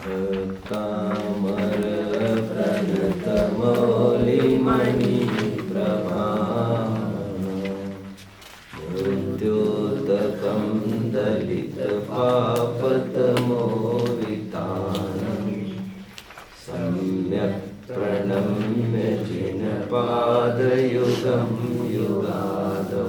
कामर प्रणत मौलिमणि प्रभा मृत्योतकं दलित पापतमोवितानं सम्यक् प्रणम्य जिनपादयुगं युगादौ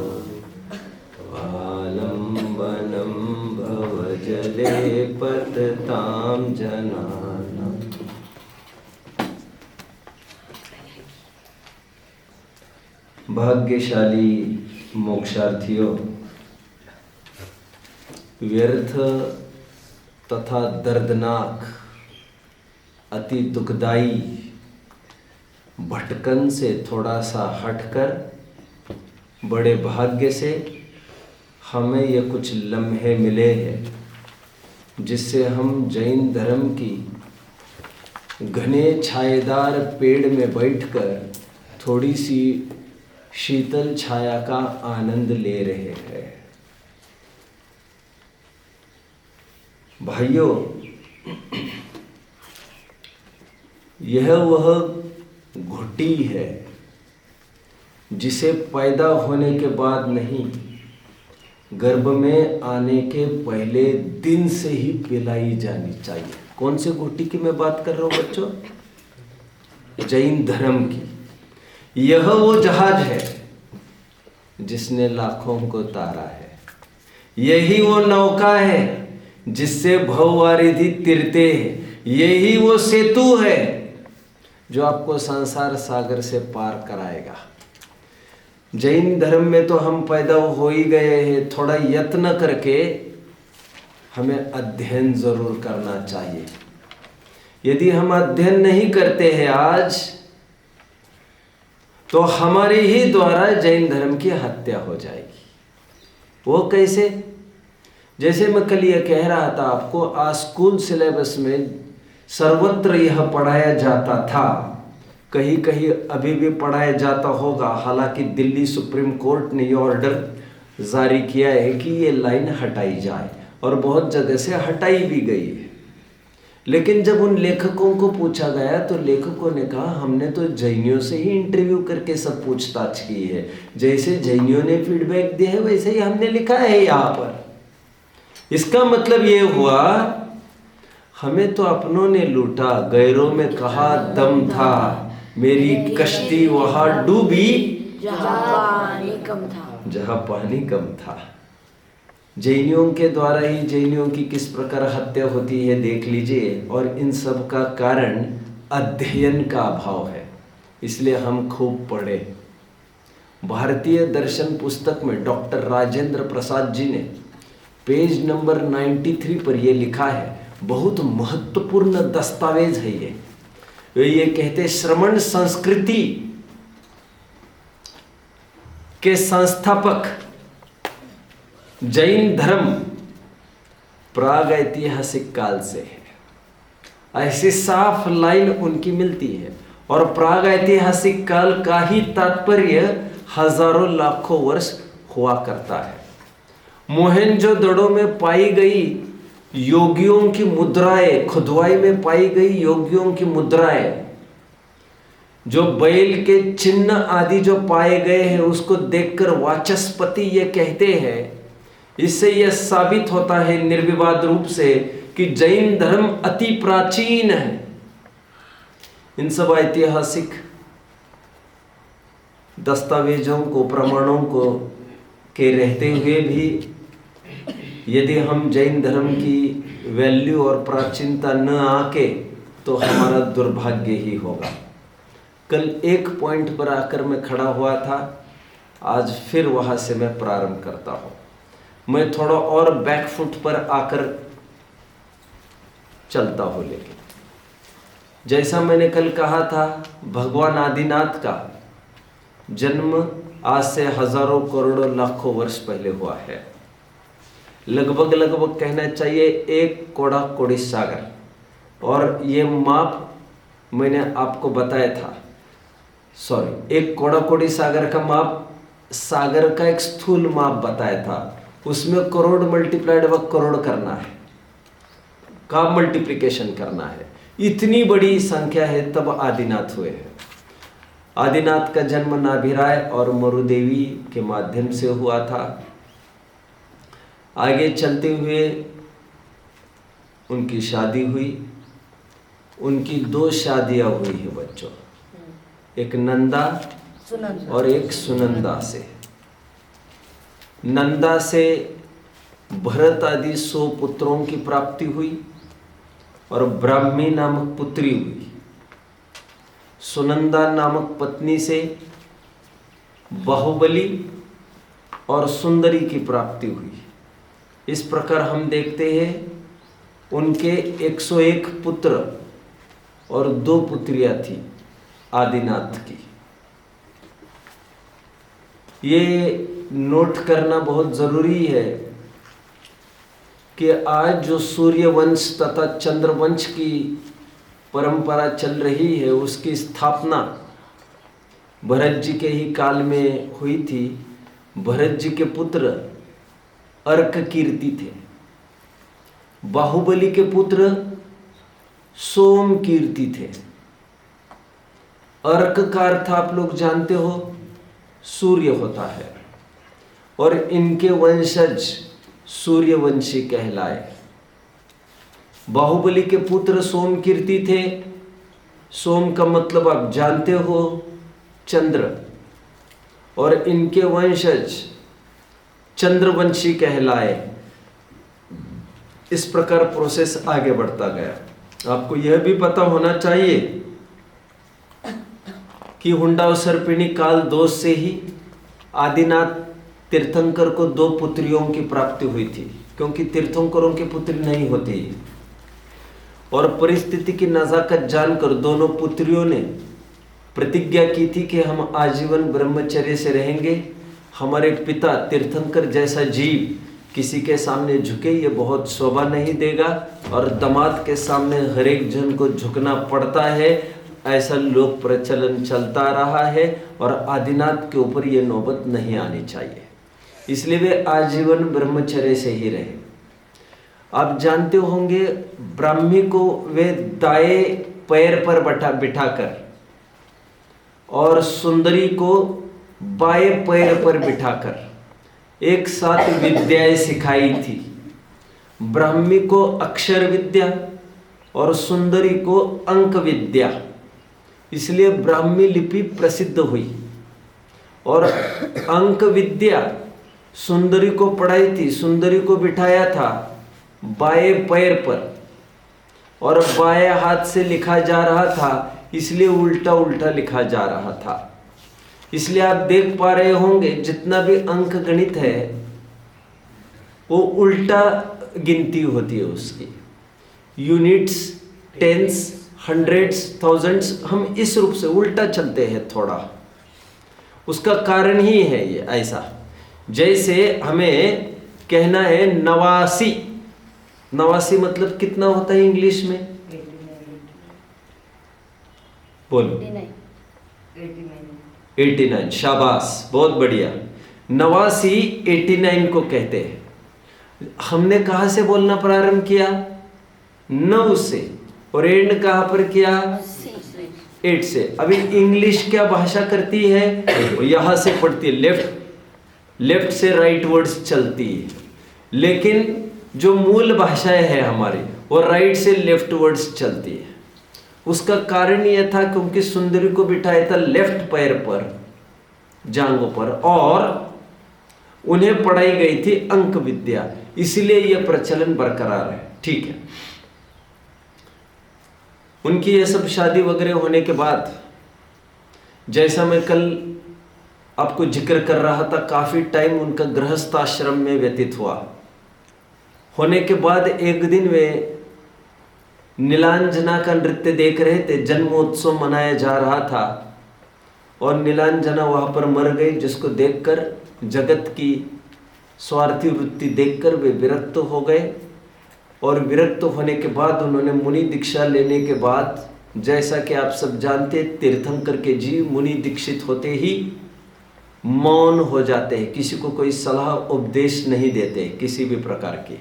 आलम्बनं भवजले पततां जनानाम्। भाग्यशाली मोक्षार्थियों, व्यर्थ तथा दर्दनाक, अति दुखदाई भटकन से थोड़ा सा हटकर बड़े भाग्य से हमें ये कुछ लम्हे मिले हैं जिससे हम जैन धर्म की घने छायेदार पेड़ में बैठकर थोड़ी सी शीतल छाया का आनंद ले रहे हैं। भाइयों, यह वह घुट्टी है जिसे पैदा होने के बाद नहीं, गर्भ में आने के पहले दिन से ही पिलाई जानी चाहिए। कौन से घुट्टी की मैं बात कर रहा हूं बच्चों? जैन धर्म की। यह वो जहाज है जिसने लाखों को तारा है। यही वो नौका है जिससे भववारिधि तिरते हैं। यही वो सेतु है जो आपको संसार सागर से पार कराएगा। जैन धर्म में तो हम पैदा हो ही गए हैं, थोड़ा यत्न करके हमें अध्ययन जरूर करना चाहिए। यदि हम अध्ययन नहीं करते हैं आज, तो हमारे ही द्वारा जैन धर्म की हत्या हो जाएगी। वो कैसे? जैसे मैं कल ये कह रहा था आपको, आज स्कूल सिलेबस में सर्वत्र यह पढ़ाया जाता था, कहीं कहीं अभी भी पढ़ाया जाता होगा। हालांकि दिल्ली सुप्रीम कोर्ट ने ये ऑर्डर जारी किया है कि ये लाइन हटाई जाए, और बहुत जगह से हटाई भी गई है। लेकिन जब उन लेखकों को पूछा गया तो लेखकों ने कहा, हमने तो जैनियों से ही इंटरव्यू करके सब पूछताछ की है, जैसे जैनियों ने फीडबैक दिया है वैसे ही हमने लिखा है यहाँ पर। इसका मतलब ये हुआ, हमें तो अपनों ने लूटा, गैरों में कहा दम था, मेरी कश्ती वहां डूबी जहां पानी कम था। जहां पानी कम था। जैनियों के द्वारा ही जैनियों की किस प्रकार हत्या होती है देख लीजिए, और इन सब का कारण अध्ययन का अभाव है। इसलिए हम खूब पढ़े। भारतीय दर्शन पुस्तक में डॉक्टर राजेंद्र प्रसाद जी ने पेज नंबर 93 पर यह लिखा है, बहुत महत्वपूर्ण दस्तावेज है ये। ये कहते, श्रमण संस्कृति के संस्थापक जैन धर्म प्राग ऐतिहासिक काल से है। ऐसी साफ लाइन उनकी मिलती है। और प्राग ऐतिहासिक काल का ही तात्पर्य हजारों लाखों वर्ष हुआ करता है। मोहनजोदड़ो में पाई गई योगियों की मुद्राएं, खुदवाई में पाई गई योगियों की मुद्राएं, जो बैल के चिन्ह आदि जो पाए गए हैं, उसको देखकर वाचस्पति ये कहते हैं, इससे यह साबित होता है निर्विवाद रूप से कि जैन धर्म अति प्राचीन है। इन सब ऐतिहासिक दस्तावेजों को, प्रमाणों को के रहते हुए भी यदि हम जैन धर्म की वैल्यू और प्राचीनता न आके, तो हमारा दुर्भाग्य ही होगा। कल एक पॉइंट पर आकर मैं खड़ा हुआ था, आज फिर वहाँ से मैं प्रारंभ करता हूँ। मैं थोड़ा और बैकफुट पर आकर चलता हूँ। लेकिन जैसा मैंने कल कहा था, भगवान आदिनाथ का जन्म आज से हजारों करोड़ों लाखों वर्ष पहले हुआ है। लगभग कहना चाहिए 1 कोड़ा कोड़ी सागर। और ये माप मैंने आपको बताया था, सॉरी, 1 कोड़ा कोड़ी सागर का माप, सागर का एक स्थूल माप बताया था, उसमें करोड़ मल्टीप्लाइड व करोड़ करना है। का मल्टीप्लिकेशन करना है। इतनी बड़ी संख्या है, तब आदिनाथ हुए हैं। आदिनाथ का जन्म नाभिराय और मरुदेवी के माध्यम से हुआ था। आगे चलते हुए उनकी शादी हुई। उनकी 2 शादियां हुई हैं बच्चों, एक नंदा और एक सुनंदा से। नंदा से भरत आदि 100 पुत्रों की प्राप्ति हुई और ब्राह्मी नामक पुत्री हुई। सुनंदा नामक पत्नी से बाहुबली और सुंदरी की प्राप्ति हुई। इस प्रकार हम देखते हैं उनके 101 पुत्र और 2 पुत्रियां थी आदिनाथ की। ये नोट करना बहुत जरूरी है कि आज जो सूर्य वंश तथा चंद्र वंश की परंपरा चल रही है, उसकी स्थापना भरत जी के ही काल में हुई थी। भरत जी के पुत्र अर्क कीर्ति थे। बाहुबली के पुत्र सोम कीर्ति थे। अर्क का अर्थ आप लोग जानते हो, सूर्य होता है, और इनके वंशज सूर्यवंशी कहलाए। बाहुबली के पुत्र सोम कीर्ति थे। सोम का मतलब आप जानते हो, चंद्र, और इनके वंशज चंद्रवंशी कहलाए। इस प्रकार प्रोसेस आगे बढ़ता गया। आपको यह भी पता होना चाहिए कि हुंडा और सर्पिणी काल दोष से ही आदिनाथ तीर्थंकर को 2 पुत्रियों की प्राप्ति हुई थी, क्योंकि तीर्थंकरों की पुत्री नहीं होती। और परिस्थिति की नजाकत जानकर दोनों पुत्रियों ने प्रतिज्ञा की थी कि हम आजीवन ब्रह्मचर्य से रहेंगे। हमारे पिता तीर्थंकर जैसा जीव किसी के सामने झुके, ये बहुत शोभा नहीं देगा, और दामाद के सामने हर एक जन को झुकना पड़ता है। ऐसा लोक प्रचलन चलता रहा है और आदिनाथ के ऊपर ये नौबत नहीं आनी चाहिए, इसलिए वे आजीवन ब्रह्मचर्य से ही रहे। आप जानते होंगे ब्राह्मी को वे दाएं पैर पर बिठाकर और सुंदरी को बाएं पैर पर बिठाकर एक साथ विद्याएं सिखाई थी। ब्राह्मी को अक्षर विद्या और सुंदरी को अंक विद्या, इसलिए ब्राह्मी लिपि प्रसिद्ध हुई। और अंक विद्या सुंदरी को पढ़ाई थी। सुंदरी को बिठाया था बाएं पैर पर और बाएं हाथ से लिखा जा रहा था, इसलिए उल्टा उल्टा लिखा जा रहा था। इसलिए आप देख पा रहे होंगे जितना भी अंक गणित है वो उल्टा गिनती होती है उसकी। यूनिट्स, टेंस, हंड्रेड्स, थाउजेंड्स, हम इस रूप से उल्टा चलते हैं थोड़ा। उसका कारण ही है ये ऐसा। जैसे हमें कहना है 89, 89 मतलब कितना होता है इंग्लिश में? बोलो 89। शाबाश, बहुत बढ़िया। 89, 89 को कहते हैं। हमने कहाँ से बोलना प्रारंभ किया? 9 से, और एंड कहाँ पर किया? 8 से। अभी इंग्लिश क्या भाषा करती है? यहां से पढ़ती है, लेफ्ट से राइट वर्ड्स चलती है, लेकिन जो मूल भाषाएं है हमारी वो राइट से लेफ्ट वर्ड्स चलती है। उसका कारण यह था क्योंकि सुंदरी को बिठाया था लेफ्ट पैर पर, जांघों पर, और उन्हें पढ़ाई गई थी अंक विद्या, इसलिए यह प्रचलन बरकरार है। ठीक है। उनकी यह सब शादी वगैरह होने के बाद, जैसा मैं कल आपको जिक्र कर रहा था, काफी टाइम उनका गृहस्थ आश्रम में व्यतीत हुआ। होने के बाद एक दिन वे नीलांजना का नृत्य देख रहे थे। जन्मोत्सव मनाया जा रहा था और नीलांजना वहां पर मर गई, जिसको देखकर, जगत की स्वार्थी वृत्ति देखकर वे विरक्त हो गए। और विरक्त होने के बाद उन्होंने मुनि दीक्षा लेने के बाद, जैसा कि आप सब जानते, तीर्थंकर के जीव मुनि दीक्षित होते ही मौन हो जाते हैं, किसी को कोई सलाह उपदेश नहीं देते किसी भी प्रकार की।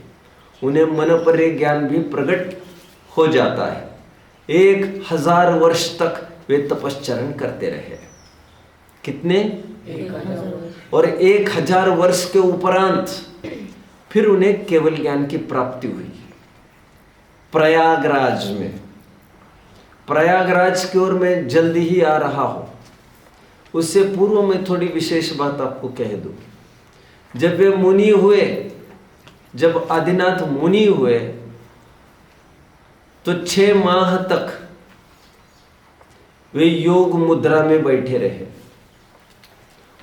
उन्हें मनपर्य ज्ञान भी प्रकट हो जाता है। 1000 वर्ष तक वे तपश्चरण करते रहे। कितने? 1000 और 1000 वर्ष के उपरांत फिर उन्हें केवल ज्ञान की प्राप्ति हुई प्रयागराज में। प्रयागराज की ओर मैं जल्दी ही आ रहा हूं। उससे पूर्व में थोड़ी विशेष बात आपको कह दूं। जब वे मुनि हुए, जब आदिनाथ मुनि हुए, तो 6 माह तक वे योग मुद्रा में बैठे रहे।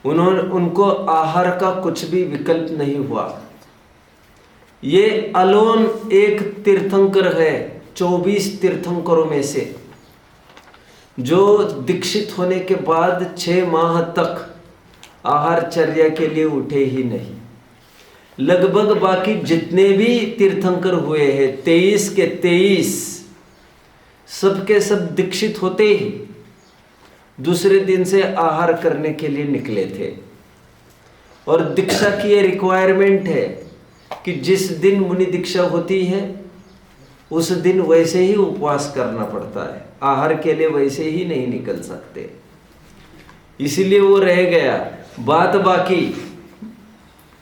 उनको आहार का कुछ भी विकल्प नहीं हुआ। ये अलोन एक तीर्थंकर है 24 तीर्थंकरों में से, जो दीक्षित होने के बाद 6 माह तक आहारचर्या के लिए उठे ही नहीं। लगभग बाकी जितने भी तीर्थंकर हुए हैं 23 के 23 सबके सब दीक्षित होते ही दूसरे दिन से आहार करने के लिए निकले थे। और दीक्षा की ये रिक्वायरमेंट है कि जिस दिन मुनि दीक्षा होती है उस दिन वैसे ही उपवास करना पड़ता है, आहार के लिए वैसे ही नहीं निकल सकते। इसीलिए वो रह गया। बात बाकी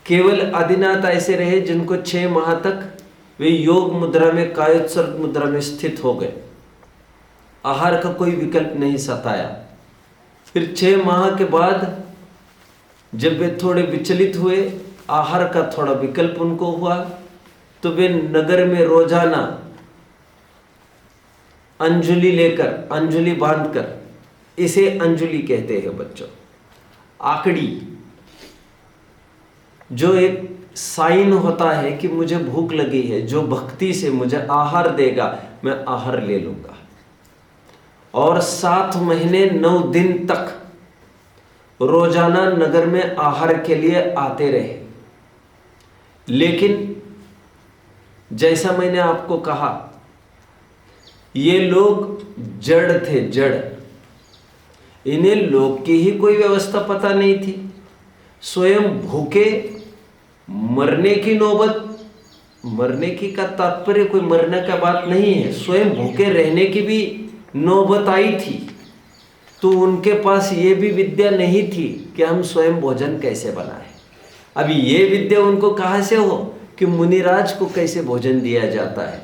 केवल आदिनाथ ऐसे रहे जिनको 6 माह तक वे योग मुद्रा में, कायोत्सर्ग मुद्रा में स्थित हो गए। आहार का कोई विकल्प नहीं सताया। फिर 6 माह के बाद जब वे थोड़े विचलित हुए, आहार का थोड़ा विकल्प उनको हुआ, तो वे नगर में रोजाना अंजुलि लेकर, अंजुलि बांधकर, इसे अंजुलि कहते हैं बच्चों, आकड़ी, जो एक साइन होता है कि मुझे भूख लगी है, जो भक्ति से मुझे आहार देगा मैं आहार ले लूंगा। और 7 महीने 9 दिन तक रोजाना नगर में आहार के लिए आते रहे। लेकिन जैसा मैंने आपको कहा, ये लोग जड़ थे, जड़। इन्हें लोग की ही कोई व्यवस्था पता नहीं थी। स्वयं भूखे मरने की नौबत, मरने की का तात्पर्य कोई मरने का बात नहीं है, स्वयं भूखे रहने की भी नौबत आई थी। तो उनके पास ये भी विद्या नहीं थी कि हम स्वयं भोजन कैसे बनाएं। अभी ये विद्या उनको कहाँ से हो कि मुनिराज को कैसे भोजन दिया जाता है।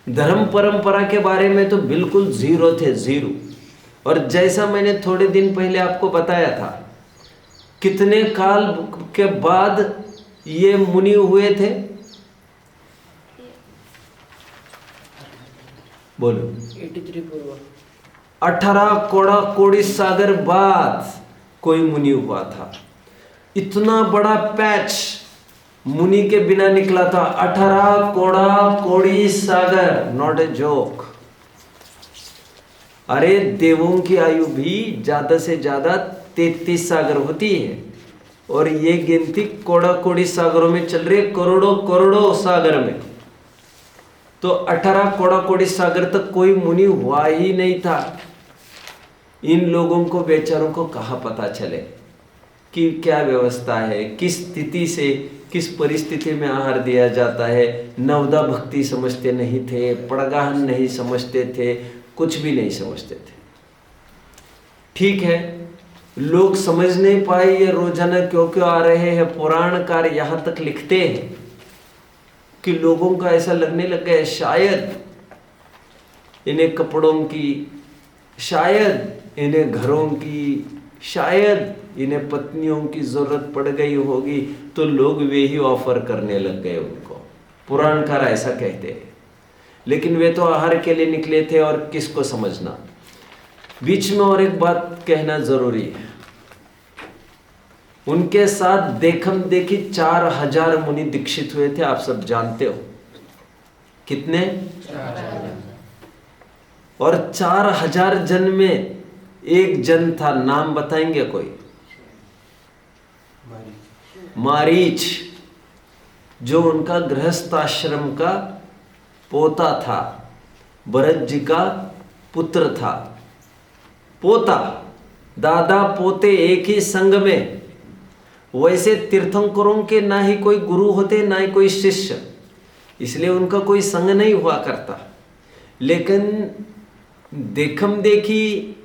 धर्म परंपरा के बारे में तो बिल्कुल जीरो थे, जीरो। और जैसा मैंने थोड़े दिन पहले आपको बताया था, कितने काल के बाद ये मुनि हुए थे, बोलो। 83 पूर्व 18 कोड़ी सागर बाद कोई मुनि हुआ था। इतना बड़ा पैच मुनि के बिना निकला था। 18 कोड़ी सागर, नॉट ए जोक। अरे देवों की आयु भी ज्यादा से ज्यादा 33 सागर होती है, और ये गिनती कोड़ी सागरों में चल रही है, करोड़ों सागर में। तो 18 कोड़ी सागर तक कोई मुनि हुआ ही नहीं था। इन लोगों को बेचारों को कहाँ पता चले कि क्या व्यवस्था है, किस स्थिति से, किस परिस्थिति में आहार दिया जाता है। नवदा भक्ति समझते नहीं थे, पड़गाहन नहीं समझते थे, कुछ भी नहीं समझते थे। ठीक है, लोग समझ नहीं पाए ये रोजाना क्यों क्यों आ रहे हैं। पुराणकार यहाँ तक लिखते हैं कि लोगों का ऐसा लगने लग गया शायद इन्हें कपड़ों की, शायद इन्हें घरों की, शायद इन्हें पत्नियों की जरूरत पड़ गई होगी, तो लोग वे ही ऑफर करने लग गए उनको। पुराणकार ऐसा कहते हैं। लेकिन वे तो आहार के लिए निकले थे, और किसको समझना। बीच में और एक बात कहना जरूरी है। उनके साथ देखम देखी 4000 मुनि दीक्षित हुए थे, आप सब जानते हो। कितने? 4000। और 4000 जन में एक जन था, नाम बताएंगे कोई? मारीच, जो उनका गृहस्थाश्रम का पोता था, भरत जी का पुत्र था। पोता, दादा पोते एक ही संग में। वैसे तीर्थंकरों के ना ही कोई गुरु होते, ना ही कोई शिष्य। इसलिए उनका कोई संग नहीं हुआ करता। लेकिन देखम देखी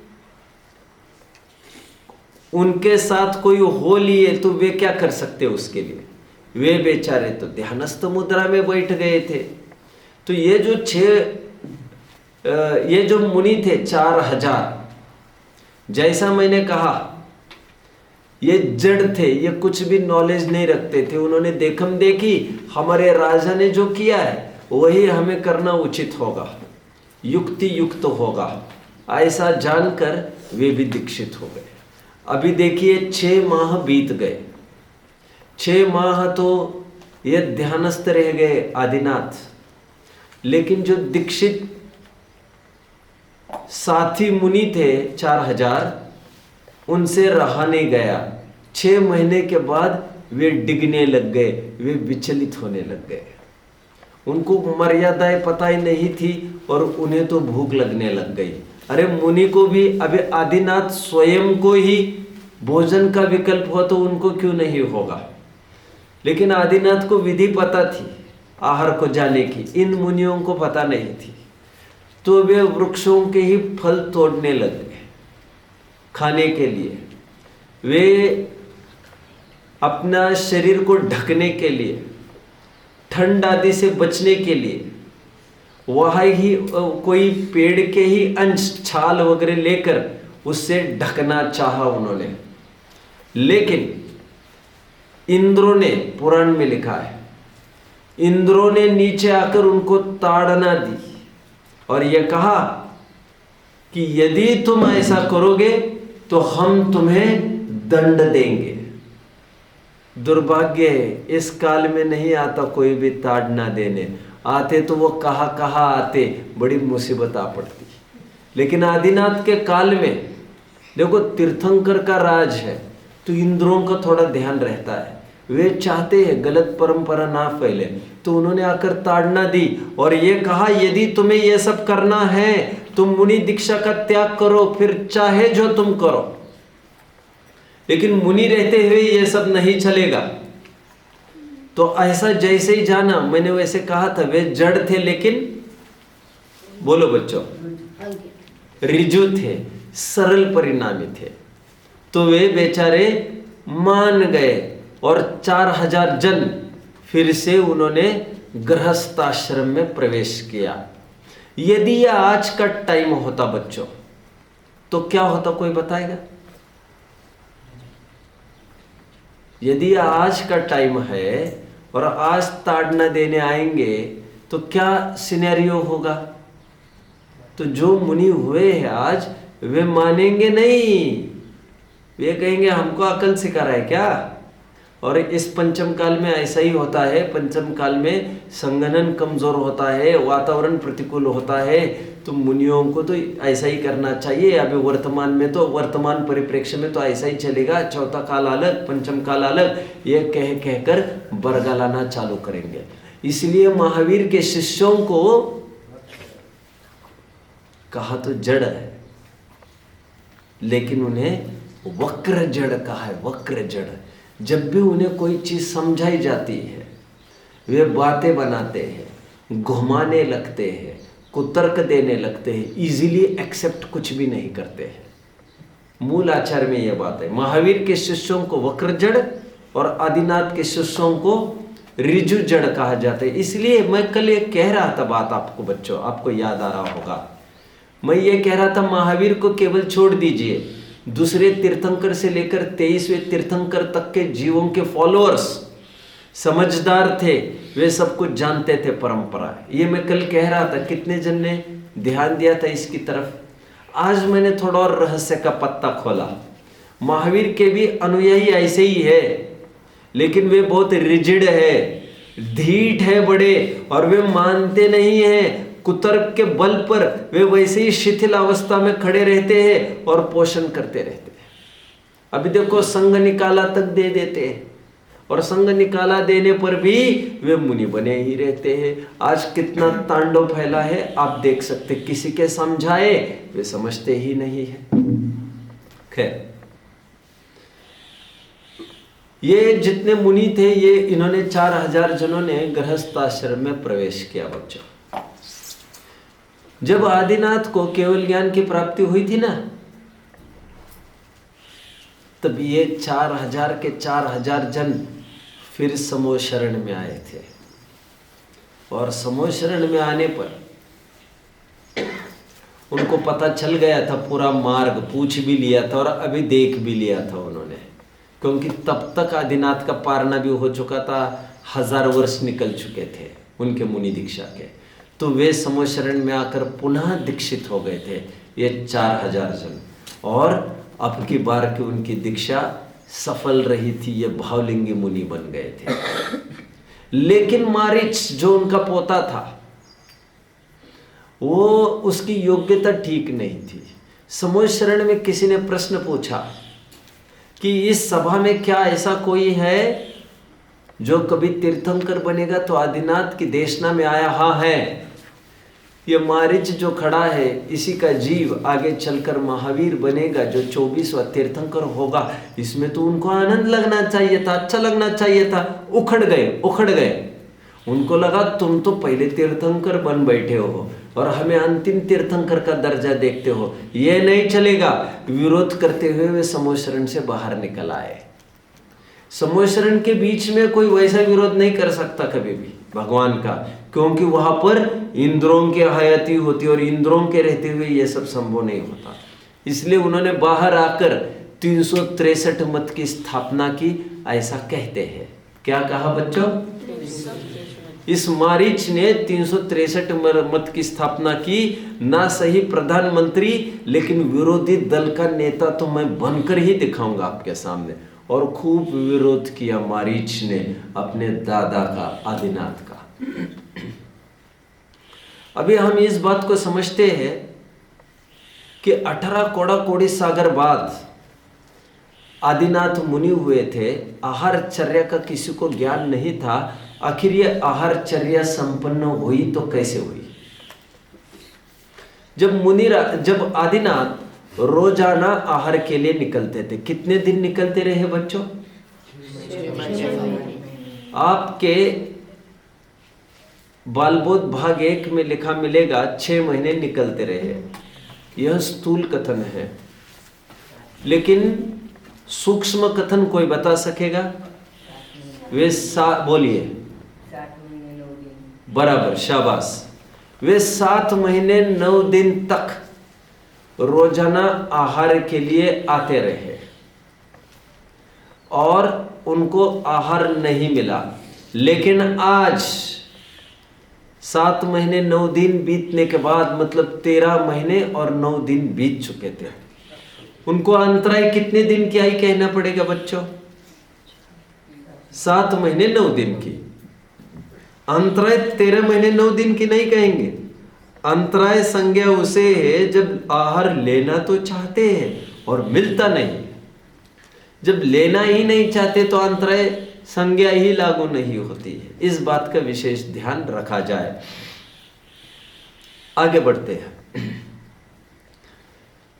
उनके साथ कोई हो लिए तो वे क्या कर सकते उसके लिए? वे बेचारे तो ध्यानस्थ मुद्रा में बैठ गए थे। तो ये जो मुनि थे 4000, जैसा मैंने कहा ये जड़ थे, ये कुछ भी नॉलेज नहीं रखते थे। उन्होंने देखम देखी हमारे राजा ने जो किया है वही हमें करना उचित होगा, युक्ति युक्त होगा, ऐसा जानकर वे भी दीक्षित हो गए। अभी देखिए 6 माह बीत गए। 6 माह तो ये ध्यानस्थ रह गए आदिनाथ, लेकिन जो दीक्षित साथी मुनि थे 4000, उनसे रहा नहीं गया। 6 महीने के बाद वे डिगने लग गए, वे विचलित होने लग गए। उनको मर्यादाएं पता ही नहीं थी और उन्हें तो भूख लगने लग गई। अरे मुनि को भी, अभी आदिनाथ स्वयं को ही भोजन का विकल्प हो तो उनको क्यों नहीं होगा? लेकिन आदिनाथ को विधि पता थी आहार को जाने की, इन मुनियों को पता नहीं थी। तो वे वृक्षों के ही फल तोड़ने लगे खाने के लिए। वे अपना शरीर को ढकने के लिए, ठंड आदि से बचने के लिए वहाँ ही कोई पेड़ के ही अंश, छाल वगैरह लेकर उससे ढकना चाहा उन्होंने। लेकिन इंद्रों ने, पुराण में लिखा है, इंद्रों ने नीचे आकर उनको ताड़ना दी और यह कहा कि यदि तुम ऐसा करोगे तो हम तुम्हें दंड देंगे। दुर्भाग्य है, इस काल में नहीं आता कोई भी ताड़ना देने। आते तो वो कहाँ आते, बड़ी मुसीबत आ पड़ती। लेकिन आदिनाथ के काल में देखो तीर्थंकर का राज है तो इंद्रों का थोड़ा ध्यान रहता है। वे चाहते हैं गलत परंपरा ना फैले, तो उन्होंने आकर ताड़ना दी और ये कहा यदि तुम्हें ये सब करना है तुम मुनि दीक्षा का त्याग करो, फिर चाहे जो तुम करो। लेकिन मुनि रहते हुए ये सब नहीं चलेगा। तो ऐसा जैसे ही जाना, मैंने वैसे कहा था, वे जड़ थे लेकिन बोलो बच्चों रिजु थे, सरल परिणामी थे। तो वे बेचारे मान गए और 4000 जन फिर से उन्होंने गृहस्थ आश्रम में प्रवेश किया। यदि यह आज का टाइम होता बच्चों तो क्या होता, कोई बताएगा? यदि आज का टाइम है और आज ताड़ना देने आएंगे तो क्या सिनेरियो होगा? तो जो मुनि हुए हैं आज वे मानेंगे नहीं, वे कहेंगे हमको अकल सिखा रहा है क्या? और इस पंचम काल में ऐसा ही होता है। पंचम काल में संगठन कमजोर होता है, वातावरण प्रतिकूल होता है, तो मुनियों को तो ऐसा ही करना चाहिए। अभी वर्तमान में तो, वर्तमान परिप्रेक्ष्य में तो ऐसा ही चलेगा। चौथा काल अलग, पंचम काल अलग, ये कहकर बरगलाना चालू करेंगे। इसलिए महावीर के शिष्यों को कहा तो जड़ है, लेकिन उन्हें वक्र जड़ कहा है, वक्र जड़। जब भी उन्हें कोई चीज समझाई जाती है वे बातें बनाते हैं, घुमाने लगते हैं, कुतर्क देने लगते हैं, इजीली एक्सेप्ट कुछ भी नहीं करते हैं। मूल आचार में यह बात है। महावीर के शिष्यों को वक्र जड़ और आदिनाथ के शिष्यों को ऋजु जड़ कहा जाता है। इसलिए मैं कल ये कह रहा था बात आपको बच्चों, आपको याद आ रहा होगा, मैं ये कह रहा था महावीर को केवल छोड़ दीजिए, दूसरे तीर्थंकर से लेकर 23वें तीर्थंकर तक के जीवों के फॉलोअर्स समझदार थे, वे सब कुछ जानते थे परंपरा। ये मैं कल कह रहा था, कितने जन ने ध्यान दिया था इसकी तरफ? आज मैंने थोड़ा और रहस्य का पत्ता खोला। महावीर के भी अनुयायी ऐसे ही है, लेकिन वे बहुत रिजिड है, धीठ है बड़े, और वे मानते नहीं हैं। कुतर्क के बल पर वे वैसे ही शिथिल अवस्था में खड़े रहते हैं और पोषण करते रहते हैं। अभी देखो संघ निकाला तक दे देते हैं, और संघ निकाला देने पर भी वे मुनि बने ही रहते हैं। आज कितना तांडव फैला है आप देख सकते, किसी के समझाए वे समझते ही नहीं है। खैर, ये जितने मुनि थे, ये इन्होंने 4000 जनों ने गृहस्थ आश्रम में प्रवेश किया बच्चों। जब आदिनाथ को केवल ज्ञान की प्राप्ति हुई थी ना, तब ये 4000 के 4000 जन फिर समूह शरण में आए थे। और समूह शरण में आने पर उनको पता चल गया था पूरा मार्ग, पूछ भी लिया था और अभी देख भी लिया था उन्होंने, क्योंकि तब तक आदिनाथ का पारना भी हो चुका था, 1000 वर्ष निकल चुके थे उनके मुनि दीक्षा के। तो वे समूह शरण में आकर पुनः दीक्षित हो गए थे ये 4000 जन। और अब की बार की उनकी दीक्षा सफल रही थी, ये भावलिंगी मुनि बन गए थे। लेकिन मारीच जो उनका पोता था, वो उसकी योग्यता ठीक नहीं थी। समूह शरण में किसी ने प्रश्न पूछा कि इस सभा में क्या ऐसा कोई है जो कभी तीर्थंकर बनेगा? तो आदिनाथ की देशना में आया, हाँ है। ये मारीच जो खड़ा है, इसी का जीव आगे चलकर महावीर बनेगा, जो 24वां तीर्थंकर होगा। इसमें तो उनको आनंद लगना चाहिए था, अच्छा लगना चाहिए था। उखड़ गए। उनको लगा तुम तो पहले तीर्थंकर बन बैठे हो और हमें अंतिम तीर्थंकर का दर्जा देखते हो, ये नहीं चलेगा। विरोध करते हुए वे समूह शरण से बाहर निकल आए। समूह शरण के बीच में कोई वैसा विरोध नहीं कर सकता कभी भी भगवान का, क्योंकि वहां पर इंद्रों की हयाती होती और इंद्रों के रहते हुए यह सब संभव नहीं होता। इसलिए उन्होंने बाहर आकर 363 मत की स्थापना की, ऐसा कहते हैं। क्या कहा बच्चों? इस मारीच ने 363 मत की स्थापना की। ना सही प्रधानमंत्री, लेकिन विरोधी दल का नेता तो मैं बनकर ही दिखाऊंगा आपके सामने। और खूब विरोध किया मारीच ने अपने दादा का, आदिनाथ का। अभी हम इस बात को समझते हैं कि 18 कोड़ा कोड़ी सागर बाद आदिनाथ मुनि हुए थे। आहारचर्या का किसी को ज्ञान नहीं था। आखिर ये आहारचर्या संपन्न हुई तो कैसे हुई? जब आदिनाथ रोजाना आहार के लिए निकलते थे, कितने दिन निकलते रहे बच्चों? आपके बालबोध भाग 1 में लिखा मिलेगा 6 महीने निकलते रहे। यह स्थूल कथन है, लेकिन सूक्ष्म कथन कोई बता सकेगा? वे बोलिए। बराबर, शाबाश। वे 7 महीने 9 दिन तक रोजाना आहार के लिए आते रहे और उनको आहार नहीं मिला। लेकिन आज 7 महीने 9 दिन बीतने के बाद, मतलब 13 महीने और 9 दिन बीत चुके थे। उनको अंतराय कितने दिन की आई कहना पड़ेगा बच्चों? 7 महीने 9 दिन की। अंतराय 13 महीने 9 दिन की नहीं कहेंगे। अंतराय संज्ञा उसे है जब आहार लेना तो चाहते हैं और मिलता नहीं। जब लेना ही नहीं चाहते तो अंतराय संज्ञा ही लागू नहीं होती है। इस बात का विशेष ध्यान रखा जाए। आगे बढ़ते हैं।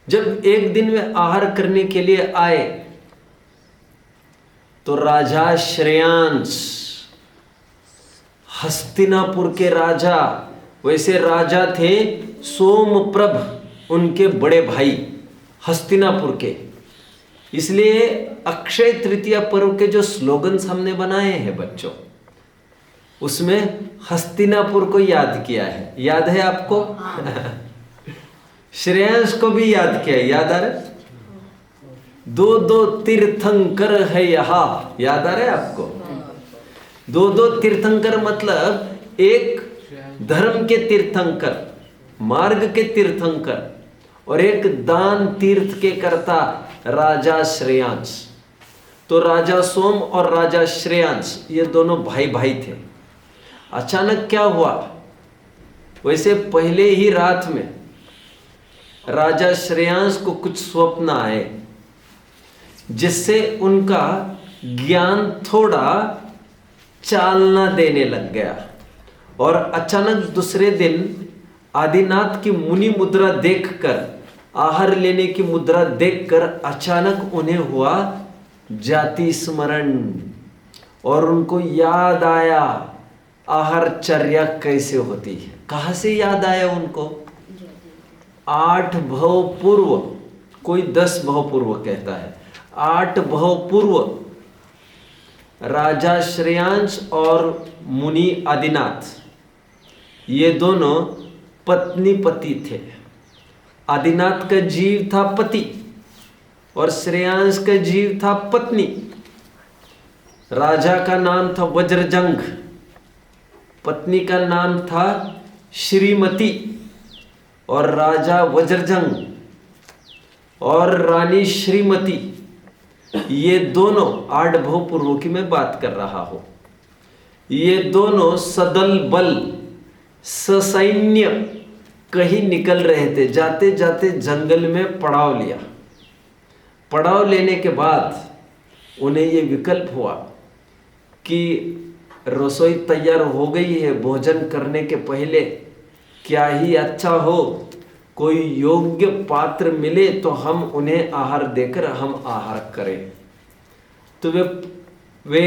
जब एक दिन वे आहार करने के लिए आए तो राजा श्रेयांश, हस्तिनापुर के राजा, वैसे राजा थे सोमप्रभ उनके बड़े भाई हस्तिनापुर के। इसलिए अक्षय तृतीया पर्व के जो स्लोगन्स हमने बनाए हैं बच्चों, उसमें हस्तिनापुर को याद किया है। याद है आपको? श्रेयांश को भी याद किया है। याद आ रहा? 2 तीर्थंकर है यहाँ। याद आ रहा है आपको? 2 तीर्थंकर मतलब एक धर्म के तीर्थंकर, मार्ग के तीर्थंकर, और एक दान तीर्थ के कर्ता राजा श्रेयांश। तो राजा सोम और राजा श्रेयांश ये दोनों भाई भाई थे। अचानक क्या हुआ? वैसे पहले ही रात में राजा श्रेयांश को कुछ स्वप्न आए जिससे उनका ज्ञान थोड़ा चालना देने लग गया। और अचानक दूसरे दिन आदिनाथ की मुनि मुद्रा देखकर, आहार लेने की मुद्रा देखकर अचानक उन्हें हुआ जाति स्मरण, और उनको याद आया आहारचर्या कैसे होती है। कहाँ से याद आया उनको? 8 भव पूर्व, कोई 10 भव पूर्व कहता है। 8 भव पूर्व राजा श्रेयांश और मुनि आदिनाथ, ये दोनों पत्नी पति थे। आदिनाथ का जीव था पति और श्रेयांश का जीव था पत्नी। राजा का नाम था वज्रजंग, पत्नी का नाम था श्रीमती, और राजा वज्रजंग और रानी श्रीमती, ये दोनों 8 भव पूर्व की मैं बात कर रहा हूं। ये दोनों सदल बल ससैन्य कहीं निकल रहे थे। जाते जाते जंगल में पड़ाव लिया। पड़ाव लेने के बाद उन्हें ये विकल्प हुआ कि रसोई तैयार हो गई है, भोजन करने के पहले क्या ही अच्छा हो, कोई योग्य पात्र मिले तो हम उन्हें आहार देकर हम आहार करें। तो वे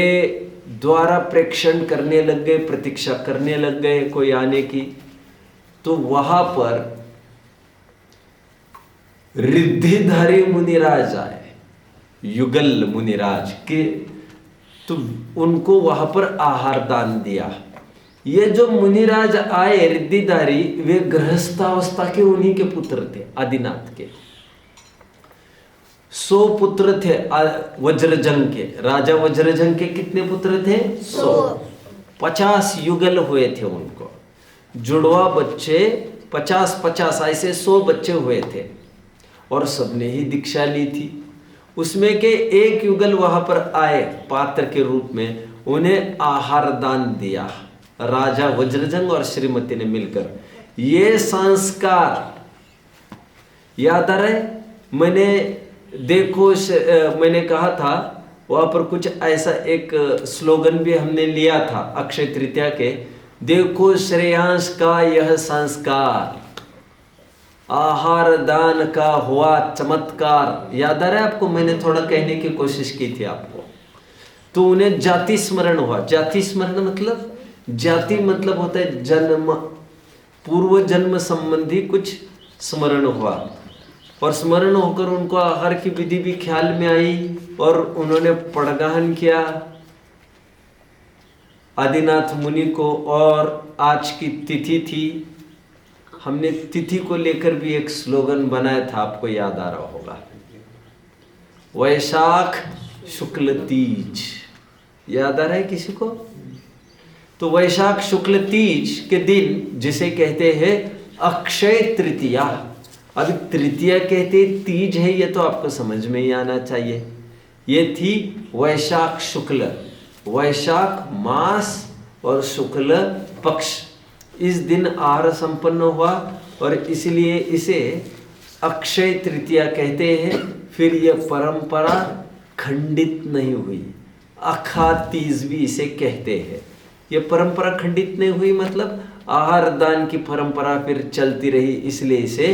द्वारा प्रेक्षण करने लग गए, प्रतीक्षा करने लग गए कोई आने की। तो वहां पर रिद्धिधारी मुनिराज आए, युगल मुनिराज के, तो उनको वहां पर आहार दान दिया। ये जो मुनिराज आए रिद्धिधारी, वे गृहस्थावस्था के उन्हीं के पुत्र थे, आदिनाथ के। 100 पुत्र थे वज्रजंग के। राजा वज्रजंग के कितने पुत्र थे? 100। 50 युगल हुए थे उनको, जुड़वा बच्चे 50-50 ऐसे 100 बच्चे हुए थे, और सबने ही दीक्षा ली थी। उसमें के एक युगल वहां पर आए पात्र के रूप में, उन्हें आहार दान दिया राजा वज्रजंग और श्रीमती ने मिलकर। ये संस्कार याद आ रहे? मैंने देखो मैंने कहा था वहां पर कुछ ऐसा एक स्लोगन भी हमने लिया था अक्षय तृतीया के, देखो श्रेयांश का यह संस्कार, आहार दान का हुआ चमत्कार। याद आ रहा है आपको? मैंने थोड़ा कहने की कोशिश की थी आपको। तो उन्हें जाति स्मरण हुआ। जाति स्मरण मतलब, जाति मतलब होता है जन्म, पूर्व जन्म संबंधी कुछ स्मरण हुआ, और स्मरण होकर उनको आहार की विधि भी ख्याल में आई, और उन्होंने पड़गाहन किया आदिनाथ मुनि को। और आज की तिथि थी, हमने तिथि को लेकर भी एक स्लोगन बनाया था, आपको याद आ रहा होगा, वैशाख शुक्ल तीज। याद आ रहा है किसी को? तो वैशाख शुक्ल तीज के दिन, जिसे कहते हैं अक्षय तृतीया। अभी तृतीया कहते तीज है, ये तो आपको समझ में ही आना चाहिए। ये थी वैशाख शुक्ल, वैशाख मास और शुक्ल पक्ष, इस दिन आहार संपन्न हुआ, और इसलिए इसे अक्षय तृतीया कहते हैं। फिर यह परंपरा खंडित नहीं हुई, अखा तीज भी इसे कहते हैं। ये परंपरा खंडित नहीं हुई, मतलब आहार दान की परंपरा फिर चलती रही, इसलिए इसे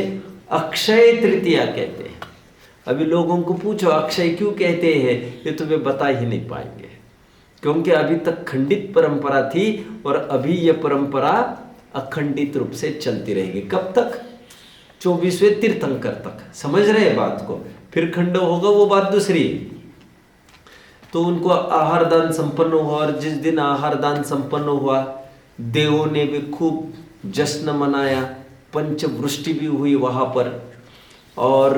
अक्षय तृतीया कहते हैं। अभी लोगों को पूछो अक्षय क्यों कहते हैं, ये तो वे बता ही नहीं पाएंगे, क्योंकि अभी तक खंडित परंपरा थी, और अभी यह परंपरा अखंडित रूप से चलती रहेगी। कब तक? 24वें तीर्थंकर तक। समझ रहे बात को? फिर खंड होगा, वो बात दूसरी है। तो उनको आहार दान संपन्न हुआ, और जिस दिन आहार दान संपन्न हुआ, देवों ने भी खूब जश्न मनाया, पंचवृष्टि भी हुई वहाँ पर। और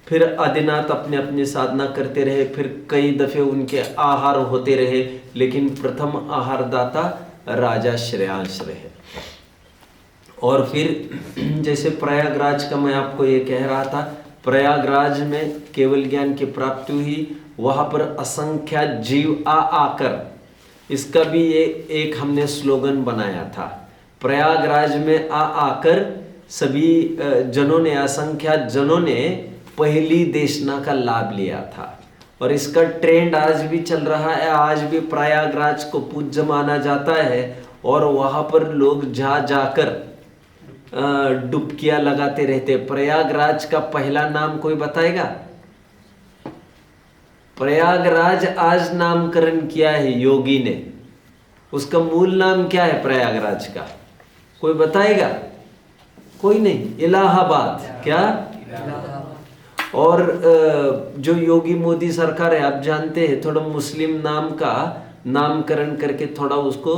फिर आदिनाथ अपने अपने साधना करते रहे, फिर कई दफे उनके आहार होते रहे, लेकिन प्रथम आहार दाता राजा श्रेयांश रहे। और फिर जैसे प्रयागराज का मैं आपको ये कह रहा था, प्रयागराज में केवल ज्ञान की प्राप्ति हुई, वहाँ पर असंख्य जीव आकर, इसका भी ये एक हमने स्लोगन बनाया था। प्रयागराज में आकर सभी जनों ने, असंख्य जनों ने पहली देशना का लाभ लिया था, और इसका ट्रेंड आज भी चल रहा है। आज भी प्रयागराज को पूज्य माना जाता है, और वहाँ पर लोग जाकर डुबकियाँ लगाते रहते। प्रयागराज का पहला नाम कोई बताएगा? प्रयागराज आज नामकरण किया है योगी ने, उसका मूल नाम क्या है प्रयागराज का? कोई बताएगा? कोई नहीं, इलाहाबाद। क्या? और जो योगी मोदी सरकार है, आप जानते हैं, थोड़ा मुस्लिम नाम का नामकरण करके थोड़ा उसको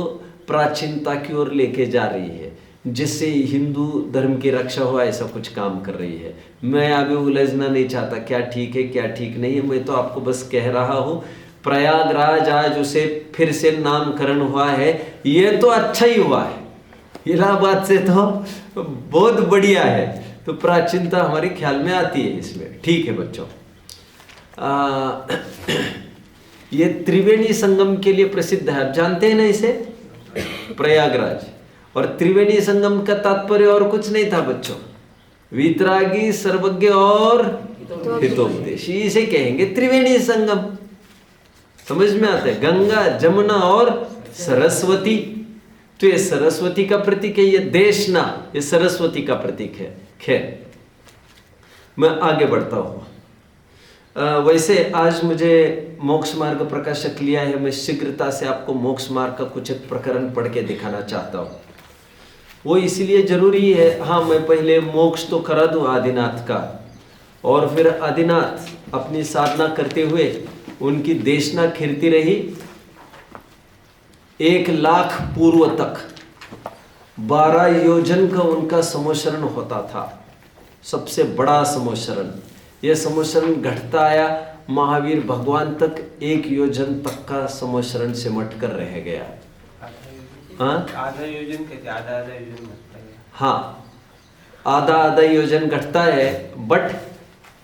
प्राचीनता की ओर लेके जा रही है, जिससे हिंदू धर्म की रक्षा हो, ऐसा कुछ काम कर रही है। मैं अभी उलझना नहीं चाहता क्या ठीक है क्या ठीक नहीं है, मैं तो आपको बस कह रहा हूँ प्रयागराज आज उसे फिर से नामकरण हुआ है, ये तो अच्छा ही हुआ है। इलाहाबाद से तो बहुत बढ़िया है, तो प्राचीनता हमारे ख्याल में आती है इसमें। ठीक है बच्चों, ये त्रिवेणी संगम के लिए प्रसिद्ध है, आप जानते हैं ना इसे, प्रयागराज। और त्रिवेणी संगम का तात्पर्य और कुछ नहीं था बच्चों, वीतरागी, सर्वज्ञ और हितोपदेशी, इसे कहेंगे त्रिवेणी संगम। समझ में आता है? गंगा, जमुना और सरस्वती, तो ये सरस्वती का प्रतीक है, ये देशना, ये सरस्वती का प्रतीक है। खैर, मैं आगे बढ़ता हूँ। वैसे आज मुझे मोक्ष मार्ग प्रकाशक लिया है, मैं शीघ्रता से आपको मोक्ष मार्ग का कुछ एक प्रकरण पढ़ के दिखाना चाहता हूँ। वो इसलिए जरूरी है, हाँ, मैं पहले मोक्ष तो करा दूँ आदिनाथ का, और फिर आदिनाथ अपनी साधना करते हुए उनकी देशना खिरती रही 1 लाख पूर्व तक। 12 योजन का उनका समोशरण होता था, सबसे बड़ा समोशरण। यह समोशरण घटता आया, महावीर भगवान तक 1 योजन तक का समोशरण सिमट कर रह गया। हाँ, आधा योजन कहते, आधा योजन घटता है। हाँ, आधा योजन घटता है, बट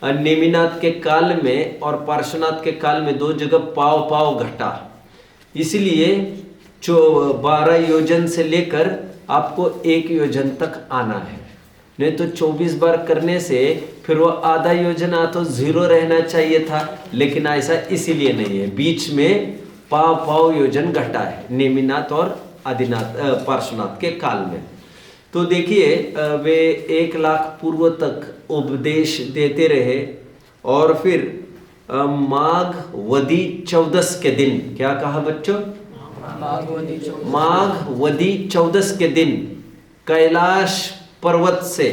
नेमिनाथ के काल में और पार्श्वनाथ के काल में 2 जगह पाव घटा। इसलिए 12 योजन से लेकर आपको 1 योजन तक आना है, नहीं तो 24 बार करने से फिर वो आधा योजना तो 0 रहना चाहिए था, लेकिन ऐसा इसीलिए नहीं है, बीच में पाव योजन घटा है नेमिनाथ और आदिनाथ पार्श्वनाथ के काल में। तो देखिए, वे 1 लाख पूर्व तक उपदेश देते रहे, और फिर माघ वदी 14 के दिन, क्या कहा बच्चों? माघ वदी 14 के दिन कैलाश पर्वत से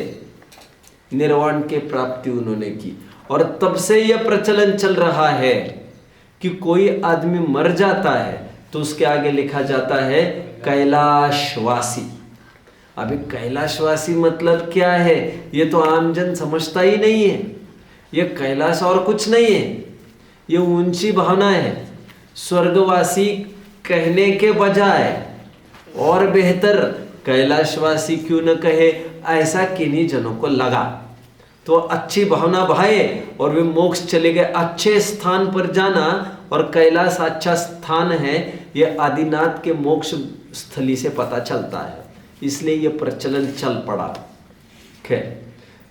निर्वाण की प्राप्ति उन्होंने की। और तब से यह प्रचलन चल रहा है कि कोई आदमी मर जाता है तो उसके आगे लिखा जाता है कैलाशवासी। अभी कैलाशवासी मतलब क्या है, ये तो आमजन समझता ही नहीं है। ये कैलाश और कुछ नहीं है, ये ऊंची भावना है। स्वर्गवासी कहने के बजाय और बेहतर कैलाशवासी क्यों न कहे, ऐसा किन्हीं जनों को लगा, तो अच्छी भावना भाए और वे मोक्ष चले गए। अच्छे स्थान पर जाना, और कैलाश अच्छा स्थान है, ये आदिनाथ के मोक्ष स्थली से पता चलता है, इसलिए ये प्रचलन चल पड़ा। खैर,